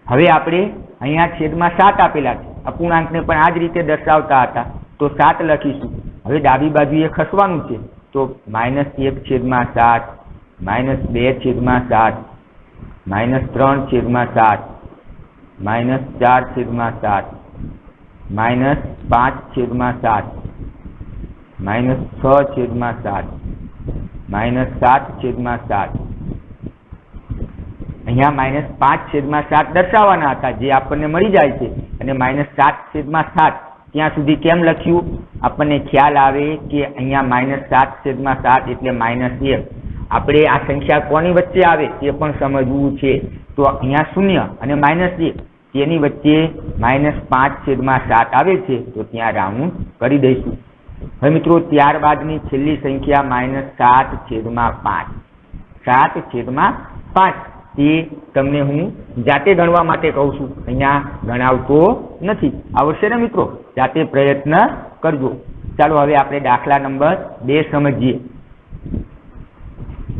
હવે આપણે અહીંયા છેદમાં 7 આપેલા છે, અપૂર્ણાંકને પણ આ જ રીતે દર્શાવતા હતા, તો 7 લખીશું. હવે ડાબી બાજુએ ખસવાનું છે, તો -1/7, -2/7, -3/7, -4/7, -5/7, -6/7, -7/7. અહીંયા -5/7 દર્શાવવાના હતા, જે આપણને મળી જાય છે. અને -7/7 ત્યાં સુધી કેમ લખ્યું? આપણને ખ્યાલ આવે કે અહીંયા -7/7 એટલે -1. આપણે આ સંખ્યા કોની વચ્ચે આવે તે પણ સમજવું છે. તો અહીંયા 0 અને -1 તેની વચ્ચે -5/7 આવે છે, તો ત્યાં રાઉન્ડ કરી દઈશું. હવે મિત્રો ત્યારબાદની છેલ્લી સંખ્યા -7/5. 7/5 તે તમને હું જાતે ગણવા માટે કહું છું, અહીંયા ગણાવતો નથી. આવડશે ને મિત્રો? જાતે પ્રયત્ન કરજો. ચાલો હવે આપણે દાખલા નંબર 2 સમજીએ,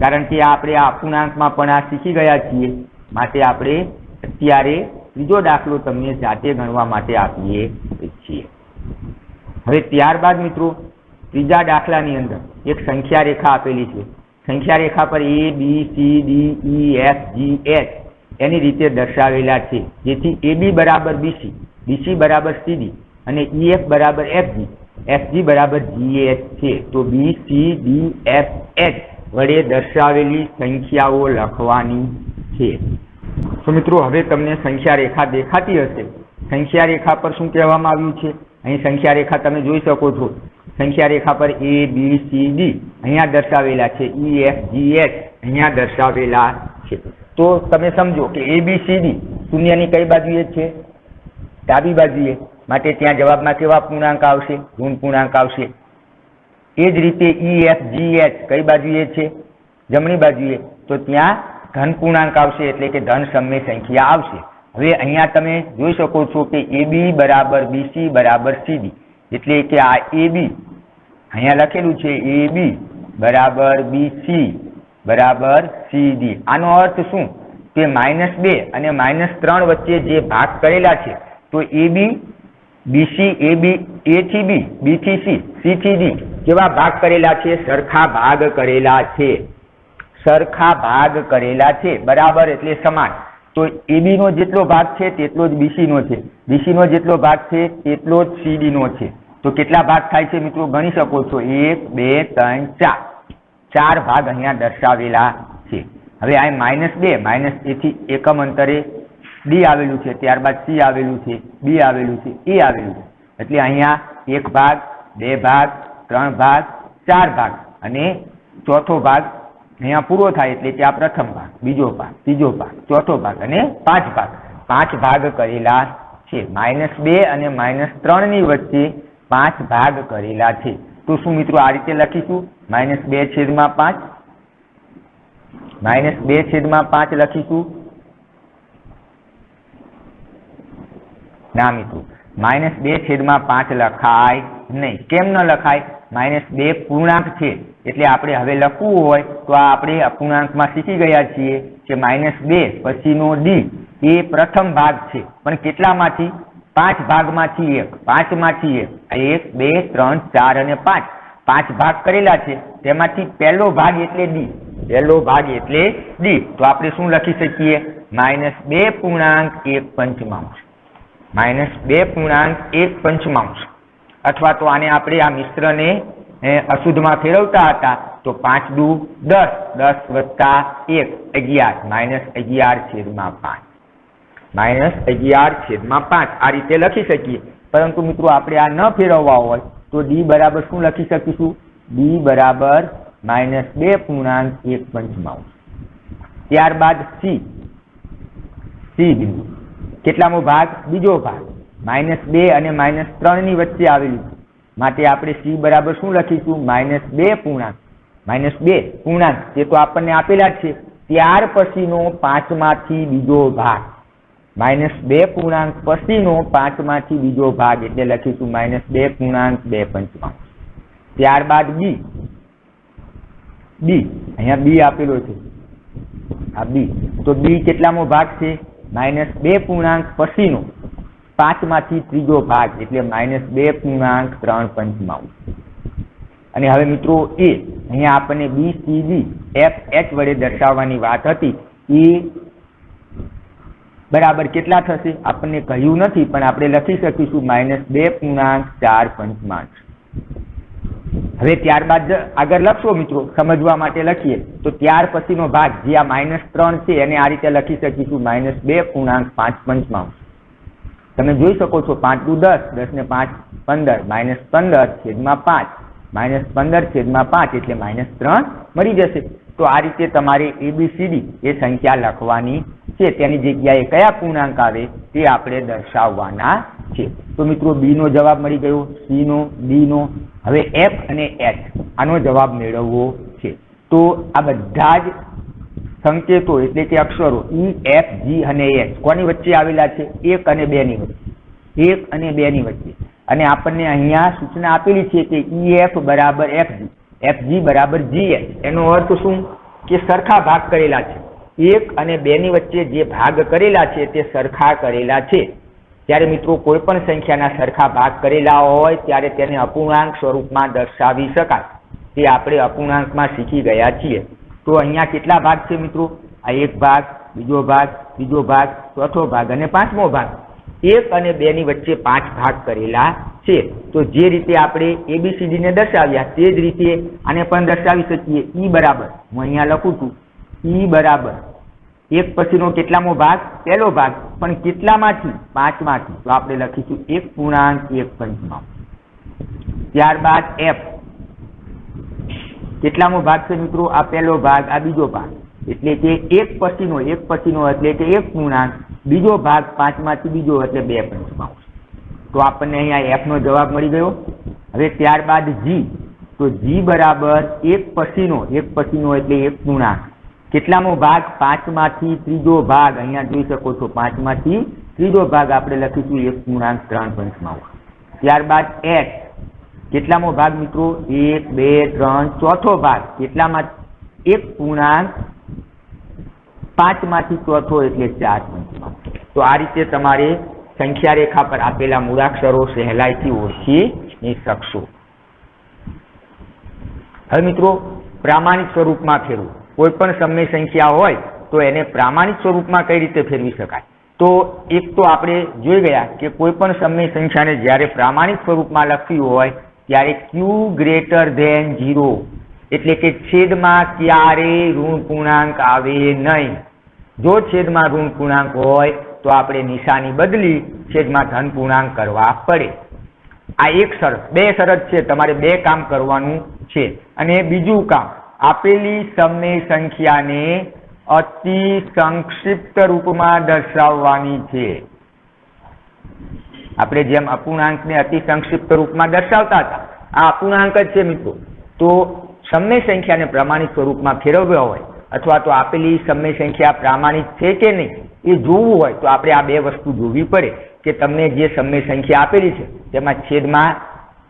કારણ કે આપણે આ અપૂર્ણાંકમાં પણ આ શીખી ગયા છીએ, માટે આપણે અત્યારે ત્રીજો દાખલો તમને જાતે ગણવા માટે આપીએ છીએ. હવે ત્યારબાદ મિત્રો ત્રીજા દાખલાની અંદર એક સંખ્યા રેખા આપેલી છે. સંખ્યા રેખા પર A, B, C, D, E, F, G, H એની રીતે દર્શાવેલા છે, જેથી AB બરાબર BC, BC બરાબર CD અને EF બરાબર FG, FG બરાબર GH છે. તો B, C, D, F, H વડે દર્શાવેલી સંખ્યાઓ લખવાની છે। તો મિત્રો હવે તમને સંખ્યા રેખા દેખાતી હશે। સંખ્યા રેખા પર શું કહેવામાં આવ્યું છે? અહીં સંખ્યા રેખા તમે જોઈ શકો છો। સંખ્યા રેખા પર A B C D અહીંયા દર્શાવેલા છે, E F G H અહીંયા દર્શાવેલા છે। તો તમે સમજો કે A B C D શૂન્યની કઈ બાજુએ છે? ડાબી બાજુએ, માટે ત્યાં જવાબમાં કેવા પૂર્ણાંક આવશે? ઋણ પૂર્ણાંક આવશે। એ જ રીતે E F G H કઈ બાજુએ છે? જમણી બાજુએ, તો ત્યાં ધન પૂર્ણાંક આવશે, એટલે કે ધન સમય સંખ્યા આવશે। હવે અહીંયા તમે જોઈ શકો છો કે AB બરાબર BC બરાબર CD, એટલે કે આ AB અહીંયા લખેલું છે AB બરાબર BC બરાબર CD। આનો અર્થ શું? કે -2 અને -3 વચ્ચે જે ભાગ કરેલા છે, તો AB BC AB A થી B, B થી C, C થી D કેવા ભાગ કરેલા છે? સરખા ભાગ કરેલા છે, સરખા ભાગ કરેલા છે, બરાબર એટલે સમાન। તો AB નો જેટલો ભાગ છે તેટલો જ BC નો છે, BC નો જેટલો ભાગ છે તેટલો જ CD નો છે। તો કેટલા ભાગ થાય છે મિત્રો? ગણી શકો છો, 1 2 3 4, 4 ભાગ અહીંયા દર્શાવેલા છે। હવે આ -2 A થી એકમ અંતરે D આવેલું છે, ત્યારબાદ C આવેલું છે, B આવેલું છે, A આવેલું છે, એટલે અહીંયા 1 ભાગ 2 ભાગ 3 ભાગ 4 ભાગ અને ચોથો ભાગ અહીંયા પૂરો થાય, એટલે કે આ પ્રથમ ભાગ, બીજો ભાગ, ત્રીજો ભાગ, ચોથો ભાગ અને 5 ભાગ, 5 ભાગ કરેલા છે। -2 અને -3 ની વચ્ચે 5 ભાગ કરેલા છે। તો શું મિત્રો આ રીતે લખીશું? -2/5, -2/5 લખીશું? ના મિત્રો, -2/5 લખાય નહીં। કેમ ન લખાય? -2 પૂર્ણાંક છે, એટલે આપણે હવે લખવું હોય તો આ આપણે અપૂર્ણાંકમાં શીખી ગયા છીએ કે -2 પછીનો D એ પ્રથમ ભાગ છે, પણ કેટલામાંથી? 5 ભાગમાંથી 1, 5 માંથી 1, 1 2 3 4 અને 5, 5 ભાગ કરેલા છે, તેમાંથી પહેલો ભાગ એટલે D, પહેલો ભાગ એટલે D। તો આપણે શું લખી શકીએ? -2.1/5, -2.1/5, અથવા તો આને આપણે આ મિશ્રને અશુદ્ધમાં ફેરવતા હતા તો 5 દુ 10, 10 વત્તા 1 11, -11/5, -11/5 આ રીતે લખી શકીએ। પરંતુ મિત્રો આપણે આ ન ફેરવવા હોય તો D બરાબર શું લખી શકીશું? D બરાબર -2.1/5। ત્યારબાદ C બિંદુ, કેટલામો ભાગ? બીજો ભાગ, -2 અને -3 ની વચ્ચે આવેલું છે, માટે આપણે C બરાબર શું લખીશું? -2 પૂર્ણાંક, તે તો આપણને આપેલા છે, ત્યાર પછીનો 5 માંથી બીજો ભાગ, -2 પૂર્ણાંક પછીનો 5 માંથી બીજો ભાગ, એટલે લખીશું -2.2/5। ત્યારબાદ B, અહીંયા B આપેલો છે, આ B, તો B કેટલામો ભાગ છે? -2 પૂર્ણાંક પછીનો 5 માંથી ત્રીજો ભાગ, એટલે -2.3/5। અને હવે મિત્રો A, અહીંયા આપણને B C D F H વડે દર્શાવવાની વાત હતી। એ બરાબર કેટલા થશે? આપણને કહ્યું નથી, પણ આપણે લખી શકીશું -2.4/5। હવે ત્યારબાદ આગળ લખશો મિત્રો, સમજવા માટે લખીએ તો ત્યાર પછીનો ભાગ જે આ -3 છે એને આ રીતે લખી શકીશું -2.5/5। તમે જોઈ શકો છો 5 દુ 10, 10 ને 5 15, -15/5, -15/5 એટલે -3 મળી જશે। તો આ રીતે તમારે ABCD એ સંખ્યા લખવાની છે, તેની જગ્યાએ કયા પૂર્ણાંક આવે તે આપણે દર્શાવવાના છે। તો મિત્રો B નો જવાબ મળી ગયો, C નો, D નો, હવે F અને H આનો જવાબ મેળવવો છે। તો આ બધા જ સંકેતો એટલે કે અક્ષરો E F G અને H કોની વચ્ચે આવેલા છે? 1 અને 2 ની વચ્ચે, 1 અને 2 ની વચ્ચે। અને આપણને અહીંયા સૂચના આપેલી છે કે EF બરાબર FG, FG બરાબર GH। એનો અર્થ શું? કે સરખા ભાગ કરેલા છે, 1 અને 2 ની વચ્ચે જે ભાગ કરેલા છે તે સરખા કરેલા છે। ત્યારે મિત્રો કોઈ પણ સંખ્યાના સરખા ભાગ કરેલા હોય ત્યારે તેને અપૂર્ણાંક સ્વરૂપમાં દર્શાવી શકાય, તે આપણે અપૂર્ણાંકમાં શીખી ગયા છીએ। તો અહીંયા કેટલા ભાગ છે મિત્રો? આ 1 ભાગ, બીજો ભાગ, ત્રીજો ભાગ, ચોથો ભાગ અને 5મો ભાગ। 1 અને 2 ની વચ્ચે 5 ભાગ કરેલા છે। તો જે રીતે આપણે ABCD ને દર્શાવ્યા તે જ રીતે આને પણ દર્શાવી શકીએ। E બરાબર, હું અહીંયા લખું છું, E બરાબર એક પછીનો કેટલામો ભાગ? પહેલો ભાગ. પણ કેટલામાંથી? 5 માંથી. તો આપણે લખીશું 1.1. ત્યારબાદ f કેટલામો ભાગ છે મિત્રો? આ પહેલો ભાગ, આ બીજો ભાગ. એટલે કે એક પછીનો એટલે કે 1 પૂર્ણાંક, બીજો ભાગ 5 માંથી બીજો એટલે 2.5. તો આપણને અહીંયા f નો જવાબ મળી ગયો. હવે ત્યારબાદ g, તો g બરાબર એક પછીનો એટલે 1 પૂર્ણાંક, કેટલામો ભાગ? 5 માંથી ત્રીજો ભાગ. અહીંયા જોઈ શકો છો 5 માંથી ત્રીજો ભાગ આપણે લખીશું 1.3. ત્યારબાદ h કેટલામો ભાગ મિત્રો? 1, 2, 3 ચોથો ભાગ, કેટલામાં? 1 પૂર્ણાંક 5 માંથી ચોથો એટલે 4. તો આ રીતે તમારે સંખ્યા રેખા પર આપેલા મૂળાક્ષરો સહેલાઈથી ઓળખી શકશો. હવે મિત્રો પ્રામાણિક સ્વરૂપમાં ફેરવું. કોઈ પણ સમય સંખ્યા હોય તો એને પ્રામાણિક સ્વરૂપમાં કઈ રીતે ફેરવી શકાય? તો એક તો આપણે જોઈ ગયા કે કોઈ પણ સમય સંખ્યાને જ્યારે પ્રામાણિક સ્વરૂપમાં લખવી હોય ત્યારે q ગ્રેટર ધેન 0 એટલે કે છેદમાં ક્યારેય ઋણ પૂર્ણાંક આવે નહીં. જો છેદમાં ઋણ પૂર્ણાંક હોય તો આપણે નિશાની બદલી છેદમાં ધન પૂર્ણાંક કરવા પડે. આ એક શરત. 2 શરત છે, તમારે 2 કામ કરવાનું છે. અને બીજું કામ, આપેલી સમય સંખ્યાને અતિ સંક્ષિપ્ત રૂપમાં દર્શાવવાની છે. આપણે જેમ અપૂર્ણાંકને અતિ સંક્ષિપ્ત રૂપમાં દર્શાવતા હતા, આ અપૂર્ણાંક જ છે મિત્રો. તો સમય સંખ્યાને પ્રમાણિત સ્વરૂપમાં ફેરવ્યો હોય અથવા તો આપેલી સમય સંખ્યા પ્રામાણિક છે કે નહીં એ જોવું હોય તો આપણે આ 2 વસ્તુ જોવી પડે કે તમને જે સમય સંખ્યા આપેલી છે તેમાં છેદમાં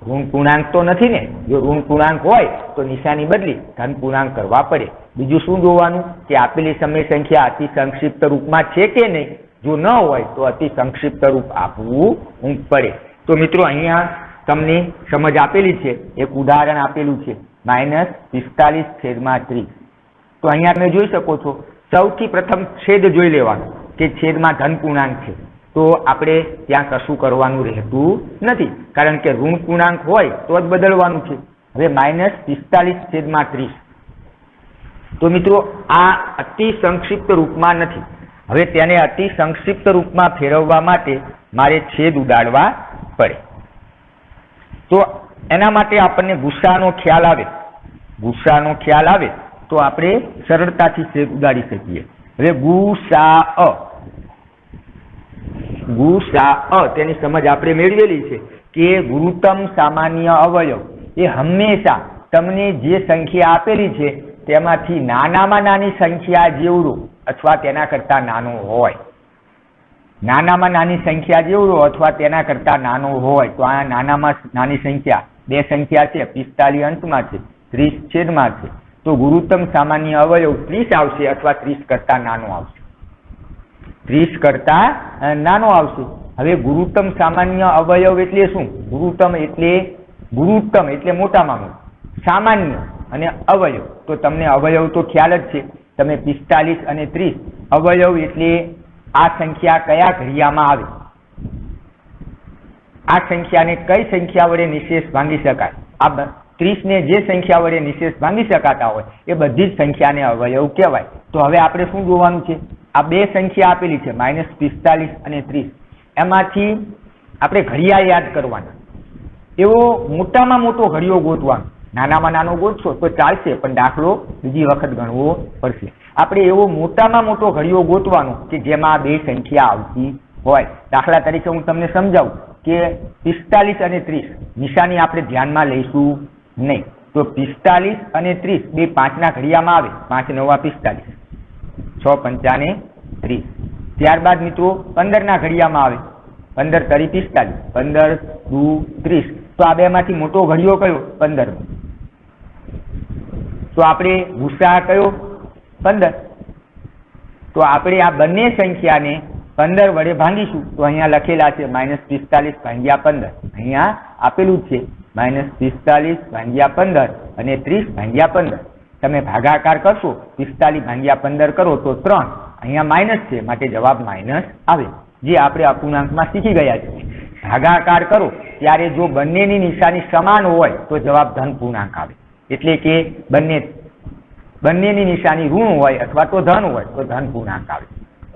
ઋણ પૂર્ણાંક તો નથી ને? જો ઋણ પૂર્ણાંક હોય તો નિશાની બદલી ધન પૂર્ણાંક કરવા પડે. બીજું શું જોવાનું કે આપેલી સમય સંખ્યા અતિ સંક્ષિપ્ત રૂપમાં છે કે નહીં. જો ન હોય તો અતિ સંક્ષિપ્ત રૂપ આપવું પડે. તો મિત્રો અહીંયા તમને સમજ આપેલી છે, એક ઉદાહરણ આપેલું છે -45/30. તો અહીંયા તમે જોઈ શકો છો, સૌથી પ્રથમ છેદ જોઈ લેવાનો કે છેદમાં ધન પૂર્ણાંક છે. તો આપણે ત્યાં કશું કરવાનું રહેતું નથી, કારણ કે ઋણ પૂર્ણાંક હોય તો જ બદલવાનું છે. હવે -45/30. તો મિત્રો આ અતિ સંક્ષિપ્ત રૂપમાં નથી. હવે તેને અતિ સંક્ષિપ્ત રૂપમાં ફેરવવા માટે મારે છેદ ઉડાડવા પડે. તો એના માટે આપણને ગુસ્સાનો ખ્યાલ આવે તો આપણે સરળતાથી છેદ ઉડાડી શકીએ. હવે ગુસા તેની સમજ આપણે મેળવેલી છે કે ગુરુત્તમ સામાન્ય અવયવ એ હંમેશા તમને જે સંખ્યા આપેલી છે તેમાંથી નાનામાં નાની સંખ્યા જેવડો અથવા તેના કરતા નાનો હોય. નાનામાં નાની સંખ્યા જેવડો અથવા તેના કરતા નાનો હોય. તો આ નાનામાં નાની સંખ્યા 2 સંખ્યા છે, 45 અંશમાં છે, 30 છેદમાં છે. તો ગુરુત્તમ સામાન્ય અવયવ 30 આવશે અથવા 30 કરતા નાનો આવશે. 30 કરતા નાનો આવશે. હવે ગુરુત્તમ સામાન્ય અવયવ એટલે શું? ગુરુત્તમ એટલે મોટામાં મોટું, સામાન્ય અને અવયવ. તો તમને અવયવ તો ખ્યાલ જ છે. તમે 45 અને 30 અવયવ એટલે આ સંખ્યા કયા ઘડિયામાં આવે, આ સંખ્યાને કઈ સંખ્યા વડે નિશેષ ભાંગી શકાય. આ 30 ને જે સંખ્યા વડે નિશેષ ભાંગી શકાતા હોય એ બધી જ સંખ્યાને અવયવ કહેવાય. તો હવે આપણે શું જોવાનું છે? આ 2 સંખ્યા આપેલી છે -45 અને 30. એમાંથી આપણે ઘડિયા યાદ કરવાના. એવો મોટામાં મોટો ઘડિયો ગોતવાનો. નાનામાં નાનો ગોતશો તો ચાલશે, પણ દાખલો બીજી વખત ગણવો પડશે. આપણે એવો મોટામાં મોટો ઘડિયો ગોતવાનો કે જેમાં 2 સંખ્યા આવતી હોય. દાખલા તરીકે હું તમને સમજાવું કે 45 અને 30 નિશાની આપણે ધ્યાનમાં લઈશું નહીં. તો 45 અને 30 બે 5 ના ઘડિયામાં આવે. 5 9 45, 6 5 30. ત્યારબાદ મિત્રો 15 ના ઘડિયામાં આવે. 15 તરી 45, 15 2 30. તો આ 2 માંથી મોટો ઘડિયો કયો? 15. તો આપણે ગુસ્સા કયો? 15. તો આપણે આ બંને સંખ્યાને 15 વડે ભાંગીશું. તો અહીંયા લખેલા છે -45/15. અહીંયા આપેલું છે -45/15 અને 30/15. તમે ભાગાકાર કરશો, 45/15 કરો તો 3. અહીંયા માઇનસ છે માટે જવાબ માઇનસ આવે, જે આપણે અપૂર્ણાંકમાં શીખી ગયા છે. ભાગાકાર કરો ત્યારે જો બંનેની નિશાની સમાન હોય તો જવાબ ધન પૂર્ણાંક આવે. એટલે કે બંનેની નિશાની ઋણ હોય અથવા તો ધન હોય તો ધન પૂર્ણાંક આવે.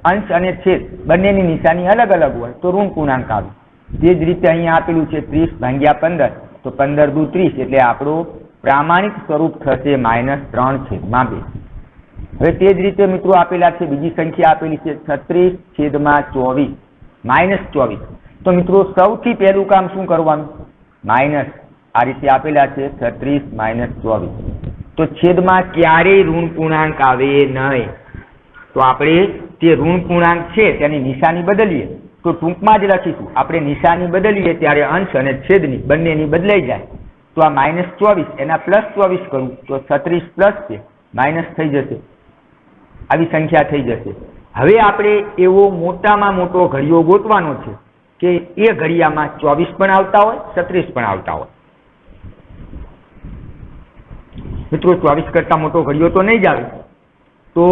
અંશ અને છેદ બંનેની નિશાની અલગ અલગ હોય તો ઋણ પૂર્ણાંક આવે. તે જ રીતે અહીંયા આપેલું છે 30/15 તો 15 દુ 30 એટલે આપણું પ્રામાણિક સ્વરૂપ થશે -3/2. હવે તે જ રીતે મિત્રો આપેલા છે બીજી સંખ્યા આપેલી છે 36/24 -24. તો મિત્રો સૌથી પહેલું કામ શું કરવાનું? માઇનસ. આ રીતે આપેલા છે 36 - 24. તો છેદમાં ક્યારેય ઋણ પૂર્ણાંક આવે નહીં. તો આપણે જે ઋણ પૂર્ણાંક છે તેની નિશાની બદલીએ તો ટૂંકમાં જ લખીશું. આપણે નિશાની બદલીએ ત્યારે અંશ અને છેદની બંનેની બદલાઈ જાય. તો આ -24 એના +24 કરું તો 36 પ્લસ છે માઇનસ થઈ જશે. આવી સંખ્યા થઈ જશે. હવે આપણે એવો મોટામાં મોટો ઘડિયો ગોતવાનો છે કે એ ઘડિયામાં 24 પણ આવતા હોય 36 પણ આવતા હોય. મિત્રો 24 કરતા મોટો ઘડિયો તો નહીં જ આવે. તો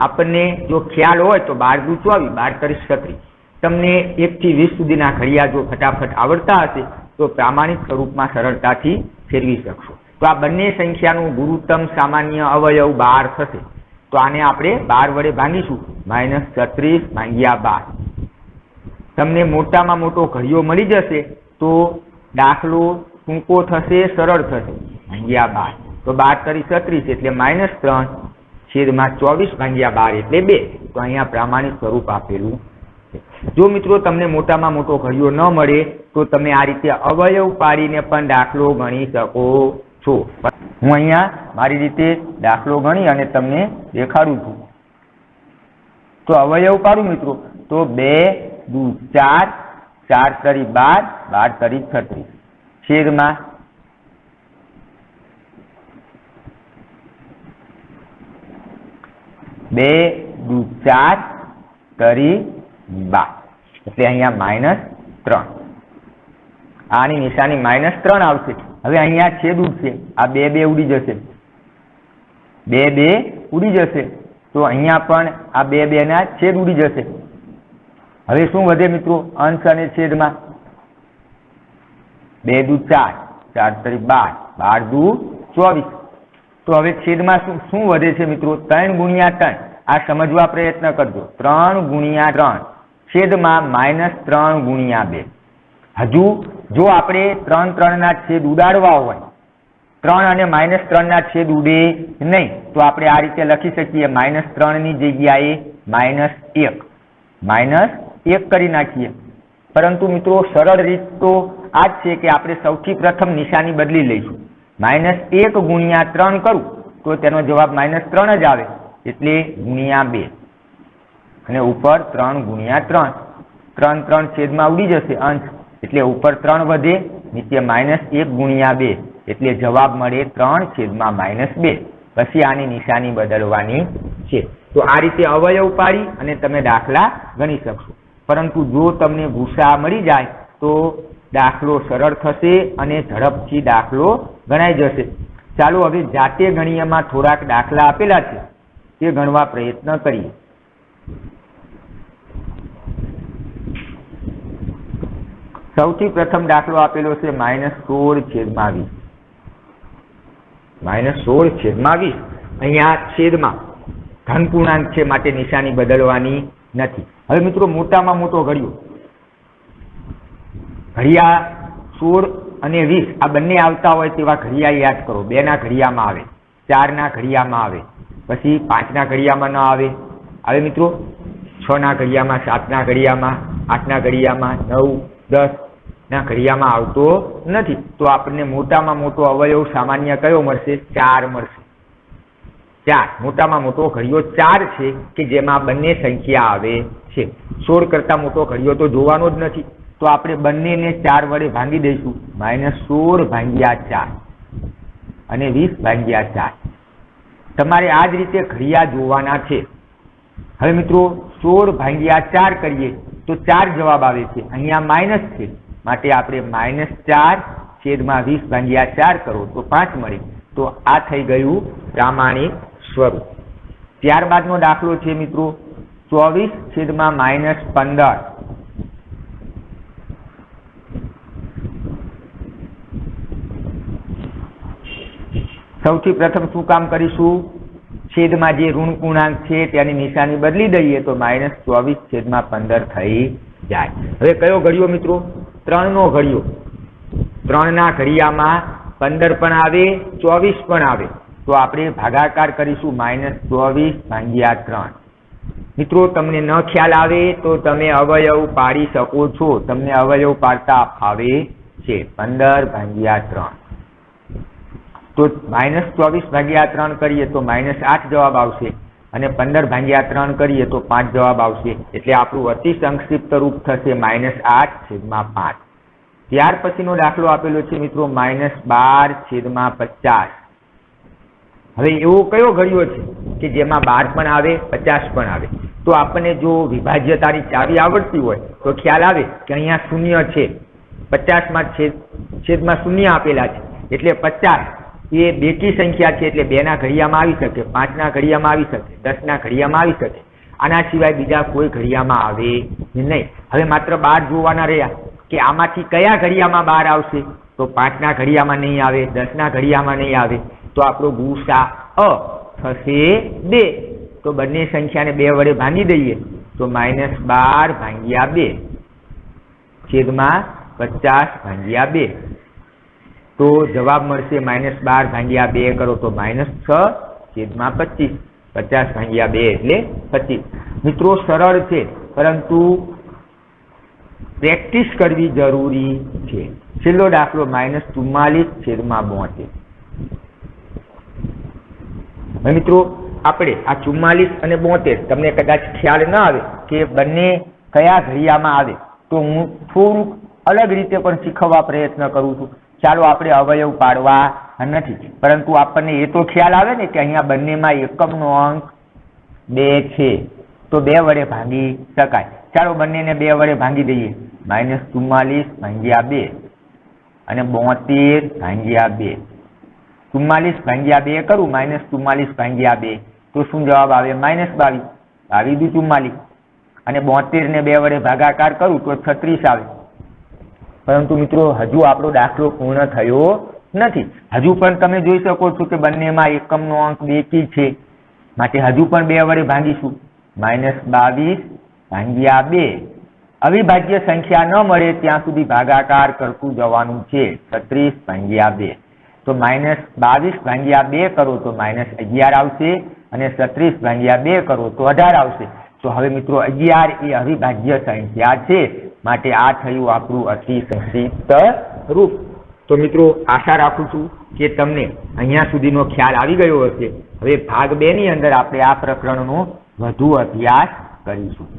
આપણને જો ખ્યાલ હોય તો 12 દુ 24 12 × 36. તમને 1 થી 20 સુધીના ઘડિયા જો ફટાફટ આવડતા હશે તો પ્રામાણિક સ્વરૂપમાં સરળતાથી ફેરવી શકશો. તો આ બંને સંખ્યાનું ગુરુત્તમ સામાન્ય અવયવ 12 થશે. તો આને આપણે 12 વડે ભાંગીશું -36/12. તમને મોટામાં મોટો ઘડિયો મળી જશે તો દાખલો ટૂંકો થશે સરળ થશે. -12 તો 12 × 36 એટલે -3/24/12 એટલે 2. તો અહીંયા પ્રામાણિક સ્વરૂપ આપેલું છે. જો મિત્રો તમને મોટામાં મોટો ઘડિયો ન મળે તો તમે આ રીતે અવયવ પાડીને પણ દાખલો ગણી શકો છો. હું અહીંયા મારી રીતે દાખલો ગણી અને તમને દેખાડું છું. તો અવયવ પાડું મિત્રો તો 2 દુ 4 4 તરી 12 12 તરી 36 છેદમાં 2 દુ 4 તરી 12 એટલે અહીંયા -3. આની નિશાની -3 આવશે. હવે અહીંયા છેદ ઉડશે. આ 2 2 ઉડી જશે. 2 2 ઉડી જશે. તો અહીંયા પણ આ 2 2 ના છેદ ઉડી જશે. હવે શું વધે મિત્રો? અંશ અને છેદમાં 2 દુ 4 4 તરી 12 12 દુ 24. તો હવે છેદમાં શું વધે છે મિત્રો? 3 × 3. આ સમજવા પ્રયત્ન કરજો. 3 × 3 છેદમાં -3 × 2. હજુ જો આપણે 3 3 ના છેદ ઉડાડવા હોય 3 અને -3 ના છેદ ઉડે નહીં તો આપણે આ રીતે લખી શકીએ. -3 ની જગ્યાએ -1 કરી નાખીએ. પરંતુ મિત્રો સરળ રીત તો આ જ છે કે આપણે સૌથી પ્રથમ નિશાની બદલી લઈશું. -1 × 3 કરું તો તેનો જવાબ -3 જ આવે એટલે ×2 અને ઉપર 3 × 3 3 3 છેદમાં ઉડી જશે અંશ એટલે ઉપર 3 વધે નીચે -1 × 2 એટલે જવાબ મળે 3/-2. પછી આની નિશાની બદલવાની છે. તો આ રીતે અવયવ પાડી અને તમે દાખલા ગણી શકશો. પરંતુ જો તમને ભૂસા મળી જાય તો દાખલો સરળ થશે અને ઝડપથી દાખલો ગણાઈ જશે. ચાલો હવે જાતે ગણીએમાં થોડાક દાખલા આપેલા છે તે ગણવા પ્રયત્ન કરીએ. સૌથી પ્રથમ દાખલો આપેલો છે -16/20. -16/20. અહીંયા છેદમાં ધન પૂર્ણાંક છે માટે નિશાની બદલવાની નથી. હવે મિત્રો મોટામાં મોટો ઘડિયો ઘડિયા 16 અને 20 આ બંને આવતા હોય તેવા ઘડિયા યાદ કરો. 2 ના ઘડિયામાં આવે, 4 ના ઘડિયામાં આવે, પછી 5 ના ઘડિયામાં ન આવે. હવે મિત્રો 6 ના ઘડિયામાં, 7 ના ઘડિયામાં, 8 ના ઘડિયામાં, 9 10 ના ઘડિયામાં આવતો નથી. તો આપણને મોટામાં મોટો અવયવ સામાન્ય કયો મળશે? 4 મળશે. 4 મોટામાં મોટો ઘડિયો 4 છે કે જેમાં બંને સંખ્યા આવે છે. 16 કરતા મોટો ઘડિયો તો જોવાનો જ નથી. તો આપણે બંનેને 4 વડે ભાંગી દઈશું. -16/4 અને 20/4. તમારે આ જ રીતે ઘડિયા જોવાના છે. હવે મિત્રો 16/4 કરીએ તો 4 જવાબ આવે છે. અહીંયા માઇનસ છે માટે આપણે -4/20/4 કરો તો 5 મળે. તો આ થઈ ગયું પ્રામાણિક સ્વરૂપ. ત્યારબાદનો દાખલો છે મિત્રો 24/-15. સૌથી પ્રથમ શું કામ કરીશું? છેદમાં જે ઋણ પૂર્ણાંક છે તેની નિશાની બદલી દઈએ તો -24/15 થઈ જાય. હવે કયો ઘડિયો મિત્રો? 3 નો ઘડિયો. 3 ના ઘડિયામાં 15 પણ આવે, 24 પણ આવે. તો આપણે ભાગાકાર કરીશું -24/3. મિત્રો તમને ન ખ્યાલ આવે તો તમે અવયવ પાડી શકો છો. તમને અવયવ પાડતા ફાવે છે. 15/3. તો -24/3 કરીએ તો -8 જવાબ આવશે અને 15/3 કરીએ તો 5 જવાબ આવશે. એટલે આપણું અતિ સંક્ષિપ્ત રૂપ થશે -8/5. ત્યાર પછીનો દાખલો આપેલો છે મિત્રો -12/50. હવે એવો કયો ઘડિયો છે કે જેમાં 12 પણ આવે, 50 પણ આવે? તો આપણને જો વિભાજ્યતાની ચાવી આવડતી હોય તો ખ્યાલ આવે કે અહીંયા શૂન્ય છે, 50માં છેદમાં શૂન્ય આપેલા છે, એટલે 50 એ બેકી સંખ્યા છે, એટલે 2 ના ઘડિયામાં આવી શકે, 5 ના ઘડિયામાં આવી શકે, 10 ના ઘડિયામાં આવી શકે. આના સિવાય બીજા કોઈ ઘડિયામાં આવે નહીં. હવે માત્ર 12 જોવાના રહ્યા કે આમાંથી કયા ઘડિયામાં 12 આવશે. તો 5 ના ઘડિયામાં નહીં આવે, 10 ના ઘડિયામાં નહીં આવે. તો આપણો ગુસા થશે 2. તો બંને સંખ્યાને 2 વડે ભાંગી દઈએ તો -12/2 છેદમાં 50/2. તો જવાબ મળશે -12/2 કરો તો -6 છેદમાં 25. 50/2 એટલે 25. મિત્રો સરળ છે પરંતુ પ્રેક્ટિસ કરવી જરૂરી છે. છેલ્લો દાખલો -44/72. મિત્રો આપણે આ 44 અને 72 તમને કદાચ ખ્યાલ ન આવે કે બંને કયા ઘડિયામાં આવે તો હું થોડુંક અલગ રીતે પણ શીખવવા પ્રયત્ન કરું છું. ચાલો આપણે અવયવ પાડવા નથી, પરંતુ આપણને એ તો ખ્યાલ આવે ને કે અહીંયા બંનેમાં એકમનો અંક 2 છે તો 2 વડે ભાંગી શકાય. ચાલો બંનેને 2 વડે ભાંગી દઈએ. -44/2 અને 72/2. 44/2 કરું -44/2 તો શું જવાબ આવે? -22. 22 × 44 અને 72 ને 2 વડે ભાગાકાર કરું તો 36 આવે. પરંતુ મિત્રો હજુ આપણો દાખલો પૂર્ણ થયો નથી. હજુ પણ તમે જોઈ શકો છો કે બંનેમાં એકમનો અંક બેકી છે, માટે હજુ પણ 2 વડે ભાંગીશું. -22/2. અવિભાજ્ય સંખ્યા ન મળે ત્યાં સુધી ભાગાકાર કરતું જવાનું છે. 36/2. તો -22/2 કરો તો -11 આવશે અને 36/2 કરો તો 18 આવશે. તો હવે મિત્રો 11 એ અવિભાજ્ય સંખ્યા છે, માટે આ થયું આપણું અતિ સંક્ષિપ્ત રૂપ. તો મિત્રો આશા રાખું છું કે તમને અહીંયા સુધીનો ખ્યાલ આવી ગયો હશે. હવે ભાગ 2 ની અંદર આપણે આ પ્રકરણનો વધુ અભ્યાસ કરીશું.